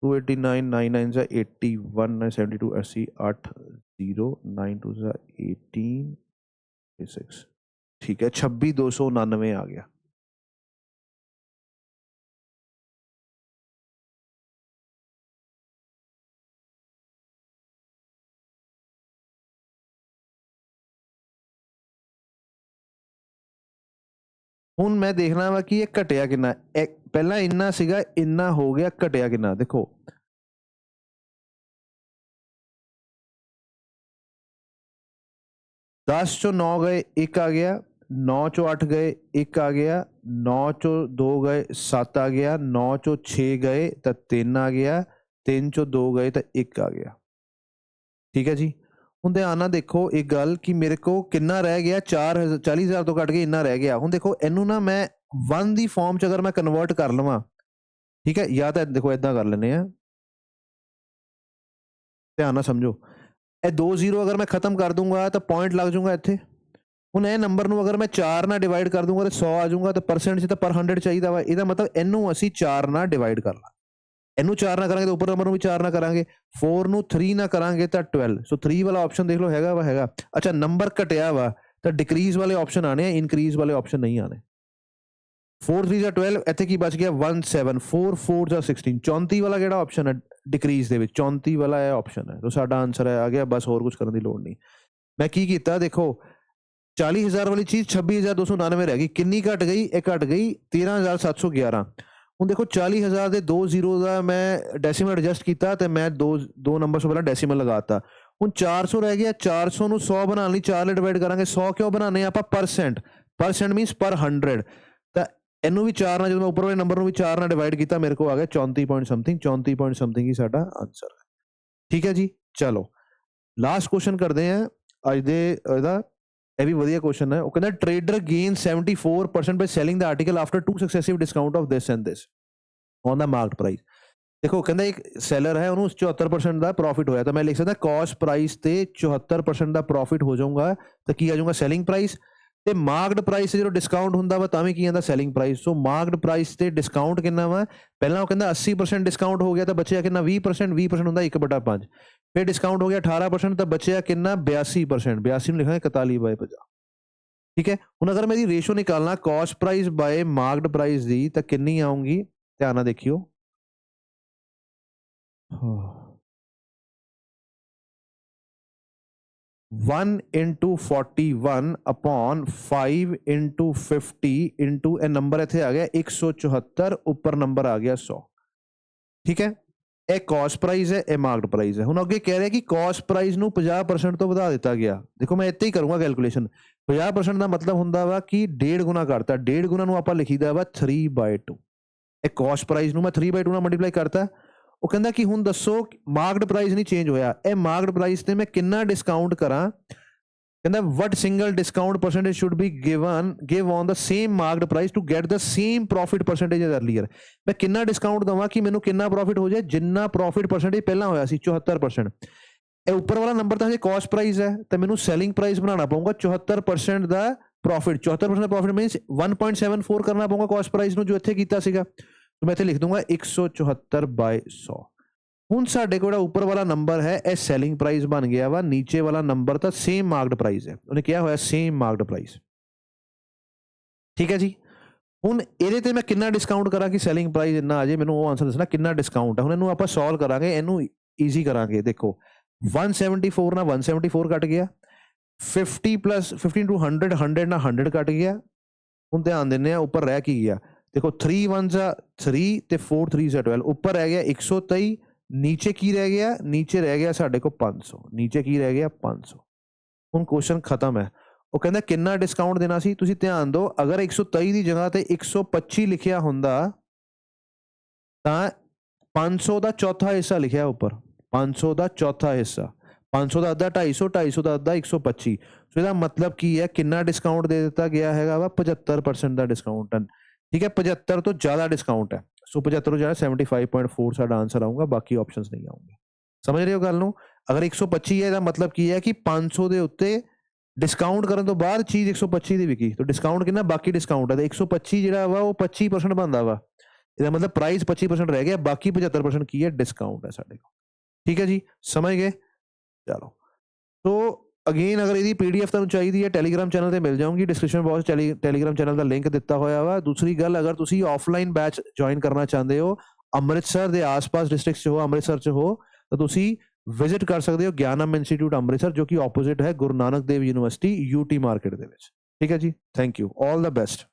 टू 89 9 9 जा 81 9 72 80 8 0 9 2 जा 18 6। ठीक है 26299 आ गया। ਹੁਣ ਮੈਂ ਦੇਖਣਾ ਵਾ ਕਿ ਇਹ ਘਟਿਆ ਕਿੰਨਾ। ਪਹਿਲਾਂ ਇੰਨਾ ਸੀਗਾ, ਇੰਨਾ ਹੋ ਗਿਆ, ਘਟਿਆ ਕਿੰਨਾ। ਦੇਖੋ 10 ਚੋਂ 9 ਗਏ 1 ਆ ਗਿਆ। 9 ਚੋਂ 8 ਗਏ 1 ਆ ਗਿਆ। 9 ਚੋਂ 2 ਗਏ 7 ਆ ਗਿਆ, 9 ਚੋਂ 6 ਗਏ ਤਾਂ 3 ਆ ਗਿਆ, 3 ਚੋਂ 2 ਗਏ ਤਾਂ 1 ਆ ਗਿਆ। ਠੀਕ ਹੈ ਜੀ। ਹੁਣ ਧਿਆਨ ਨਾਲ ਦੇਖੋ ਇੱਕ ਗੱਲ ਕਿ ਮੇਰੇ ਕੋਲ ਕਿੰਨਾ ਰਹਿ ਗਿਆ, 40,000 ਤੋਂ ਕੱਟ ਕੇ ਇੰਨਾ ਰਹਿ ਗਿਆ। ਹੁਣ ਦੇਖੋ ਇਹਨੂੰ ਨਾ ਮੈਂ 1 ਦੀ ਫਾਰਮ 'ਚ ਅਗਰ ਮੈਂ ਕਨਵਰਟ ਕਰ ਲਵਾਂ, ਠੀਕ ਹੈ, ਜਾਂ ਤਾਂ ਦੇਖੋ ਇੱਦਾਂ ਕਰ ਲੈਂਦੇ ਆ, ਧਿਆਨ ਨਾਲ ਸਮਝੋ। ਇਹ 2 0 ਅਗਰ ਮੈਂ ਖਤਮ ਕਰ ਦੂੰਗਾ ਤਾਂ ਪੁਆਇੰਟ ਲੱਗ ਜਾਊਗਾ ਇੱਥੇ। ਹੁਣ ਇਹ ਨੰਬਰ ਨੂੰ ਅਗਰ ਮੈਂ 4 ਨਾਲ ਡਿਵਾਈਡ ਕਰ ਦੂੰਗਾ ਤਾਂ 100 ਆ ਜਾਊਗਾ, ਤਾਂ ਪਰਸੈਂਟ 'ਚ ਤਾਂ ਪਰ 100 ਚਾਹੀਦਾ ਵਾ। ਇਹਦਾ ਮਤਲਬ ਇਹਨੂੰ ਅਸੀਂ 4 ਨਾਲ ਡਿਵਾਈਡ ਕਰ ਲਾਂ, ਇਹਨੂੰ 4 ਨਾਲ ਕਰਾਂਗੇ ਤਾਂ ਉੱਪਰ ਨੰਬਰ ਨੂੰ ਵੀ 4 ਨਾਲ ਕਰਾਂਗੇ, 4 ਨੂੰ 3 ਨਾਲ ਕਰਾਂਗੇ ਤਾਂ 12। ਸੋ 3 ਵਾਲਾ ਆਪਸ਼ਨ ਦੇਖ ਲਓ ਹੈਗਾ ਵਾ, ਹੈਗਾ। ਅੱਛਾ ਨੰਬਰ ਘਟਿਆ ਵਾ ਤਾਂ ਡਿਕਰੀਜ਼ ਵਾਲੇ ਆਪਸ਼ਨ ਆਣੇ ਆ, ਇਨਕਰੀਜ਼ ਵਾਲੇ ਆਪਸ਼ਨ ਨਹੀਂ ਆਣੇ। 4 3 ਜਾਂ 12, ਇੱਥੇ ਕੀ ਬਚ ਗਿਆ 1 7, 4 4 ਜਾਂ 16। 34 ਵਾਲਾ ਕਿਹੜਾ ਆਪਸ਼ਨ ਹੈ ਡਿਕਰੀਜ਼ ਦੇ ਵਿੱਚ? 34 ਵਾਲਾ ਇਹ ਆਪਸ਼ਨ ਹੈ। ਤਾਂ ਸਾਡਾ ਆਨਸਰ ਆ ਗਿਆ, ਬਸ ਹੋਰ ਕੁਝ ਕਰਨ ਦੀ ਲੋੜ ਨਹੀਂ। ਮੈਂ ਕੀ ਕੀਤਾ ਦੇਖੋ, 40,000 ਵਾਲੀ ਚੀਜ਼ 26,299 ਰਹਿ ਗਈ, ਕਿੰਨੀ ਘਟ ਗਈ? ਇਹ ਘਟ ਗਈ 13,711। ਹੁਣ ਦੇਖੋ 40,000 ਦੇ 2 0 ਦਾ ਮੈਂ ਡੈਸੀਮਲ ਐਡਜਸਟ ਕੀਤਾ ਤੇ ਮੈਂ ਦੋ ਨੰਬਰ ਤੋਂ ਪਹਿਲਾਂ ਡੈਸੀਮਲ ਲਗਾਤਾ। ਹੁਣ 400 ਰਹਿ ਗਿਆ, 400 ਨੂੰ 100 ਬਣਾਉਣ ਲਈ 4 ਨਾਲ ਡਿਵਾਈਡ ਕਰਾਂਗੇ। 100 ਕਿਉਂ ਬਣਾਉਂਦੇ ਆਪਾਂ? ਪਰਸੈਂਟ, ਪਰਸੈਂਟ ਮੀਨਸ ਪਰ 100। ਤਾਂ ਇਹਨੂੰ ਵੀ 4 ਨਾਲ, ਜਦੋਂ ਮੈਂ ਉੱਪਰ ਵਾਲੇ ਨੰਬਰ ਨੂੰ ਵੀ 4 ਨਾਲ ਡਿਵਾਈਡ ਕੀਤਾ, ਮੇਰੇ ਕੋਲ ਆ ਗਿਆ 34 ਪੁਆਇੰਟ ਸਮਥਿੰਗ। 34 ਪੁਆਇੰਟ ਸਮਥਿੰਗ ਹੀ ਸਾਡਾ ਆਨਸਰ ਹੈ। ਠੀਕ ਹੈ ਜੀ। ਚਲੋ ਲਾਸਟ ਕੁਐਸਚਨ ਕਰਦੇ ਹਾਂ ਅੱਜ ਦੇ ਇਹਦਾ। ਇਹ ਵੀ ਵਧੀਆ ਕੁਐਸਚਨ ਹੈ। ਉਹ ਕਹਿੰਦਾ trader gain 74% by selling the article after 2 successive discount of this and this on the market price. ਦੇਖੋ ਕਹਿੰਦਾ ਇੱਕ ਸੈਲਰ ਹੈ, ਉਹਨੂੰ 74% ਦਾ ਪ੍ਰੋਫਿਟ ਹੋਇਆ, ਤਾਂ ਮੈਂ ਲਿਖ ਸਕਦਾ ਕਾਸਟ ਪ੍ਰਾਈਸ ਤੇ 74% ਦਾ ਪ੍ਰੋਫਿਟ ਹੋ ਜਾਊਗਾ ਤਾਂ ਕੀ ਆ ਜਾਊਗਾ? Selling price. ਤੇ ਮਾਰਕਟ ਪ੍ਰਾਈਸ ਜਦੋਂ ਡਿਸਕਾਊਂਟ ਹੁੰਦਾ ਵਾ ਤਾਂ ਵੀ ਕੀ ਆਂਦਾ? Selling price. So market price ਤੇ ਡਿਸਕਾਊਂਟ ਕਿੰਨਾ ਵਾ? ਪਹਿਲਾਂ ਉਹ ਕਹਿੰਦਾ 80% ਡਿਸਕਾਊਂਟ ਹੋ ਗਿਆ ਤਾਂ ਬਚਿਆ ਕਿੰਨਾ? 20%। 20% ਹੁੰਦਾ 1/5। ਫਿਰ ਡਿਸਕਾਊਂਟ ਹੋ ਗਿਆ 18% ਤਾਂ ਬਚਿਆ ਕਿੰਨਾ? 82%। 82 ਨੂੰ ਲਿਖਾਂਗੇ 41/50। ਠੀਕ ਹੈ। ਹੁਣ ਅਗਰ ਮੈਂ ਇਹਦੀ ਰੇਸ਼ੋ ਨਿਕਾਲਣਾ cost price by market price ਦੀ ਤਾਂ ਕਿੰਨੀ ਆਉਂਗੀ? ਧਿਆਨ ਨਾਲ ਦੇਖਿਓ। 1 into 41 upon 5 into 50 into ਇਹ ਨੰਬਰ ਇੱਥੇ ਆ ਗਿਆ 174, ਉੱਪਰ ਨੰਬਰ ਆ ਗਿਆ 100। ਠੀਕ ਹੈ। ਇਹ ਕਾਸਟ ਪ੍ਰਾਈਸ ਹੈ, ਇਹ ਮਾਰਕਟ ਪ੍ਰਾਈਸ ਹੈ। ਹੁਣ ਅੱਗੇ ਕਹਿ ਰਿਹਾ ਕਿ ਕਾਸਟ ਪ੍ਰਾਈਸ ਨੂੰ 50% ਤੋਂ ਵਧਾ ਦਿੱਤਾ ਗਿਆ। ਦੇਖੋ ਮੈਂ ਇੱਥੇ ਹੀ ਕਰੂੰਗਾ ਕੈਲਕੂਲੇਸ਼ਨ। 50% ਦਾ ਮਤਲਬ ਹੁੰਦਾ ਵਾ ਕਿ 1.5 ਗੁਣਾ ਕਰਤਾ। 1.5 ਗੁਣਾ ਨੂੰ ਆਪਾਂ ਲਿਖੀਦਾ ਵਾ 3/2। ਇਹ ਕਾਸਟ ਪ੍ਰਾਈਸ ਨੂੰ ਮੈਂ 3/2 ਨਾਲ ਮਲਟੀਪਲਾਈ ਕਰਤਾ। ਉਹ ਕਹਿੰਦਾ ਕਿ ਹੁਣ ਦੱਸੋ ਮਾਰਕਟ ਪ੍ਰਾਈਸ ਨਹੀਂ ਚੇਂਜ ਹੋਇਆ, ਇਹ ਮਾਰਕਟ ਪ੍ਰਾਈਸ ਤੇ ਮੈਂ ਕਿੰਨਾ ਡਿਸਕਾਊਂਟ ਕਰਾਂ? ਕਹਿੰਦਾ what single discount percentage should be give on the same marked price to get the same profit percentage as earlier। ਮੈਂ ਕਿੰਨਾ ਡਿਸਕਾਊਂਟ ਦਵਾਂ ਕਿ ਮੈਨੂੰ ਕਿੰਨਾ ਪ੍ਰੋਫਿਟ ਹੋ ਜਾਏ? ਜਿੰਨਾ ਪ੍ਰੋਫਿਟ ਪਰਸੈਂਟੇਜ ਪਹਿਲਾਂ ਹੋਇਆ ਸੀ 74%। ਇਹ ਉੱਪਰ ਵਾਲਾ ਨੰਬਰ ਤਾਂ ਹਜੇ ਕਾਸਟ ਪ੍ਰਾਈਸ ਹੈ, ਤਾਂ ਮੈਨੂੰ ਸੈਲਿੰਗ ਪ੍ਰਾਈਸ ਬਣਾਉਣਾ ਪਊਗਾ 74% ਦਾ ਪ੍ਰੋਫਿਟ। 74% ਦਾ ਪ੍ਰੋਫਿਟ ਮੀਨਸ 1.74 ਕਰਨਾ ਪਊਗਾ ਕਾਸਟ ਪ੍ਰਾਈਸ ਨੂੰ, ਜੋ ਇੱਥੇ ਕੀਤਾ ਸੀਗਾ। तो मैं इत्थे लिख दूंगा 174/100। ਹੁਣ ਸਾਡੇ ਕੋਲ ਉੱਪਰ ਵਾਲਾ ਨੰਬਰ ਹੈ ਇਹ ਸੈਲਿੰਗ ਪ੍ਰਾਈਸ ਬਣ ਗਿਆ ਵਾ, ਨੀਚੇ ਵਾਲਾ ਨੰਬਰ ਤਾਂ ਸੇਮ ਮਾਰਕਡ ਪ੍ਰਾਈਸ ਹੈ। ਉਹਨੇ ਕਿਹਾ ਹੋਇਆ ਸੇਮ ਮਾਰਕਡ ਪ੍ਰਾਈਸ। ਠੀਕ ਹੈ ਜੀ। ਹੁਣ ਇਹਦੇ ਤੇ ਮੈਂ ਕਿੰਨਾ ਡਿਸਕਾਊਂਟ ਕਰਾਂ ਕਿ ਸੈਲਿੰਗ ਪ੍ਰਾਈਸ ਇੰਨਾ ਆ ਜੇ? ਮੈਨੂੰ ਉਹ ਆਨਸਰ ਦੱਸਣਾ ਕਿੰਨਾ ਡਿਸਕਾਊਂਟ ਹੈ। ਹੁਣ ਇਹਨੂੰ ਆਪਾਂ ਸੋਲਵ ਕਰਾਂਗੇ, ਇਹਨੂੰ ਈਜ਼ੀ ਕਰਾਂਗੇ। ਦੇਖੋ 174 ਨਾਲ 174 ਕੱਟ ਗਿਆ, 50 + 15 × 100 100 ਨਾਲ 100 ਕੱਟ ਗਿਆ। ਹੁਣ ਧਿਆਨ ਦਿੰਦੇ ਆ ਉੱਪਰ ਰਹਿ ਕੀ ਗਿਆ। देखो 3 1 3 ਤੇ 4 3 12, ਉੱਪਰ ਰਹਿ ਗਿਆ 123, ਨੀਚੇ ਕੀ ਰਹਿ ਗਿਆ? ਨੀਚੇ ਰਹਿ ਗਿਆ ਸਾਡੇ ਕੋਲ 500। ਨੀਚੇ ਕੀ ਰਹਿ ਗਿਆ? 500। ਹੁਣ ਕੁਐਸਚਨ ਖਤਮ ਹੈ। ਉਹ ਕਹਿੰਦਾ ਕਿੰਨਾ ਡਿਸਕਾਊਂਟ ਦੇਣਾ ਸੀ? ਤੁਸੀਂ ਧਿਆਨ ਦਿਓ, ਅਗਰ 123 ਦੀ ਜਗ੍ਹਾ ਤੇ 125 ਲਿਖਿਆ ਹੁੰਦਾ ਤਾਂ 500 ਦਾ ਚੌਥਾ ਹਿੱਸਾ ਲਿਖਿਆ ਉੱਪਰ, 500 ਦਾ ਚੌਥਾ ਹਿੱਸਾ, 500 ਦਾ ਅੱਧਾ 250, 250 ਦਾ ਅੱਧਾ 125। ਸੋ ਇਹਦਾ ਮਤਲਬ ਕੀ ਹੈ? ਕਿੰਨਾ ਡਿਸਕਾਊਂਟ ਦੇ ਦਿੱਤਾ ਗਿਆ ਹੈਗਾ ਵਾ? 75% ਦਾ ਡਿਸਕਾਊਂਟ ਹੈ। ठीक है, 75 तो ज्यादा डिस्काउंट है। सो 75 तो ज्यादा 75.4 साडा आंसर आऊंगा, बाकी ऑप्शंस नहीं आऊंगे। समझ रहे हो गल नूं? अगर 125 है ਇਹਦਾ मतलब ਕੀ ਹੈ ਕਿ 500 ਦੇ ਉੱਤੇ ਡਿਸਕਾਊਂਟ ਕਰਨ ਤੋਂ ਬਾਅਦ ਚੀਜ਼ 125 ਦੀ ਵਿਕੀ, ਤਾਂ ਡਿਸਕਾਊਂਟ ਕਿੰਨਾ? ਬਾਕੀ ਡਿਸਕਾਊਂਟ ਹੈ ਤਾਂ 125 ਜਿਹੜਾ ਵਾ ਉਹ 25% ਬਣਦਾ ਵਾ। ਇਹਦਾ ਮਤਲਬ ਪ੍ਰਾਈਸ 25% ਰਹਿ ਗਿਆ, ਬਾਕੀ 75% ਕੀ ਹੈ? ਡਿਸਕਾਊਂਟ ਹੈ ਸਾਡੇ ਕੋਲ। ਠੀਕ ਹੈ ਜੀ, ਸਮਝ ਗਏ? ਚਲੋ ਸੋ ਅਗੇਨ ਅਗਰ ਇਹਦੀ PDF ਤੁਹਾਨੂੰ ਚਾਹੀਦੀ ਹੈ ਟੈਲੀਗ੍ਰਾਮ ਚੈਨਲ ਤੇ ਮਿਲ ਜਾਊਗੀ, ਡਿਸਕ੍ਰਿਪਸ਼ਨ ਬਾਕਸ ਟੈਲੀਗ੍ਰਾਮ ਚੈਨਲ ਦਾ ਲਿੰਕ ਦਿੱਤਾ ਹੋਇਆ ਵਾ। ਦੂਸਰੀ ਗੱਲ, ਅਗਰ ਤੁਸੀਂ ਆਫਲਾਈਨ ਬੈਚ ਜੁਆਇਨ ਕਰਨਾ ਚਾਹੁੰਦੇ ਹੋ, ਅੰਮ੍ਰਿਤਸਰ ਦੇ ਆਸ-ਪਾਸ ਡਿਸਟ੍ਰਿਕਟ 'ਚ ਹੋ, ਅੰਮ੍ਰਿਤਸਰ 'ਚ ਹੋ, ਤਾਂ ਤੁਸੀਂ ਵਿਜ਼ਿਟ ਕਰ ਸਕਦੇ ਹੋ ਗਿਆਨਮ ਇੰਸਟੀਚਿਊਟ ਅੰਮ੍ਰਿਤਸਰ, ਜੋ ਕਿ ਆਪੋਜ਼ਿਟ ਹੈ Guru Nanak Dev university UT market ਦੇ ਵਿੱਚ। ਠੀਕ ਹੈ ਜੀ, thank you, all the best.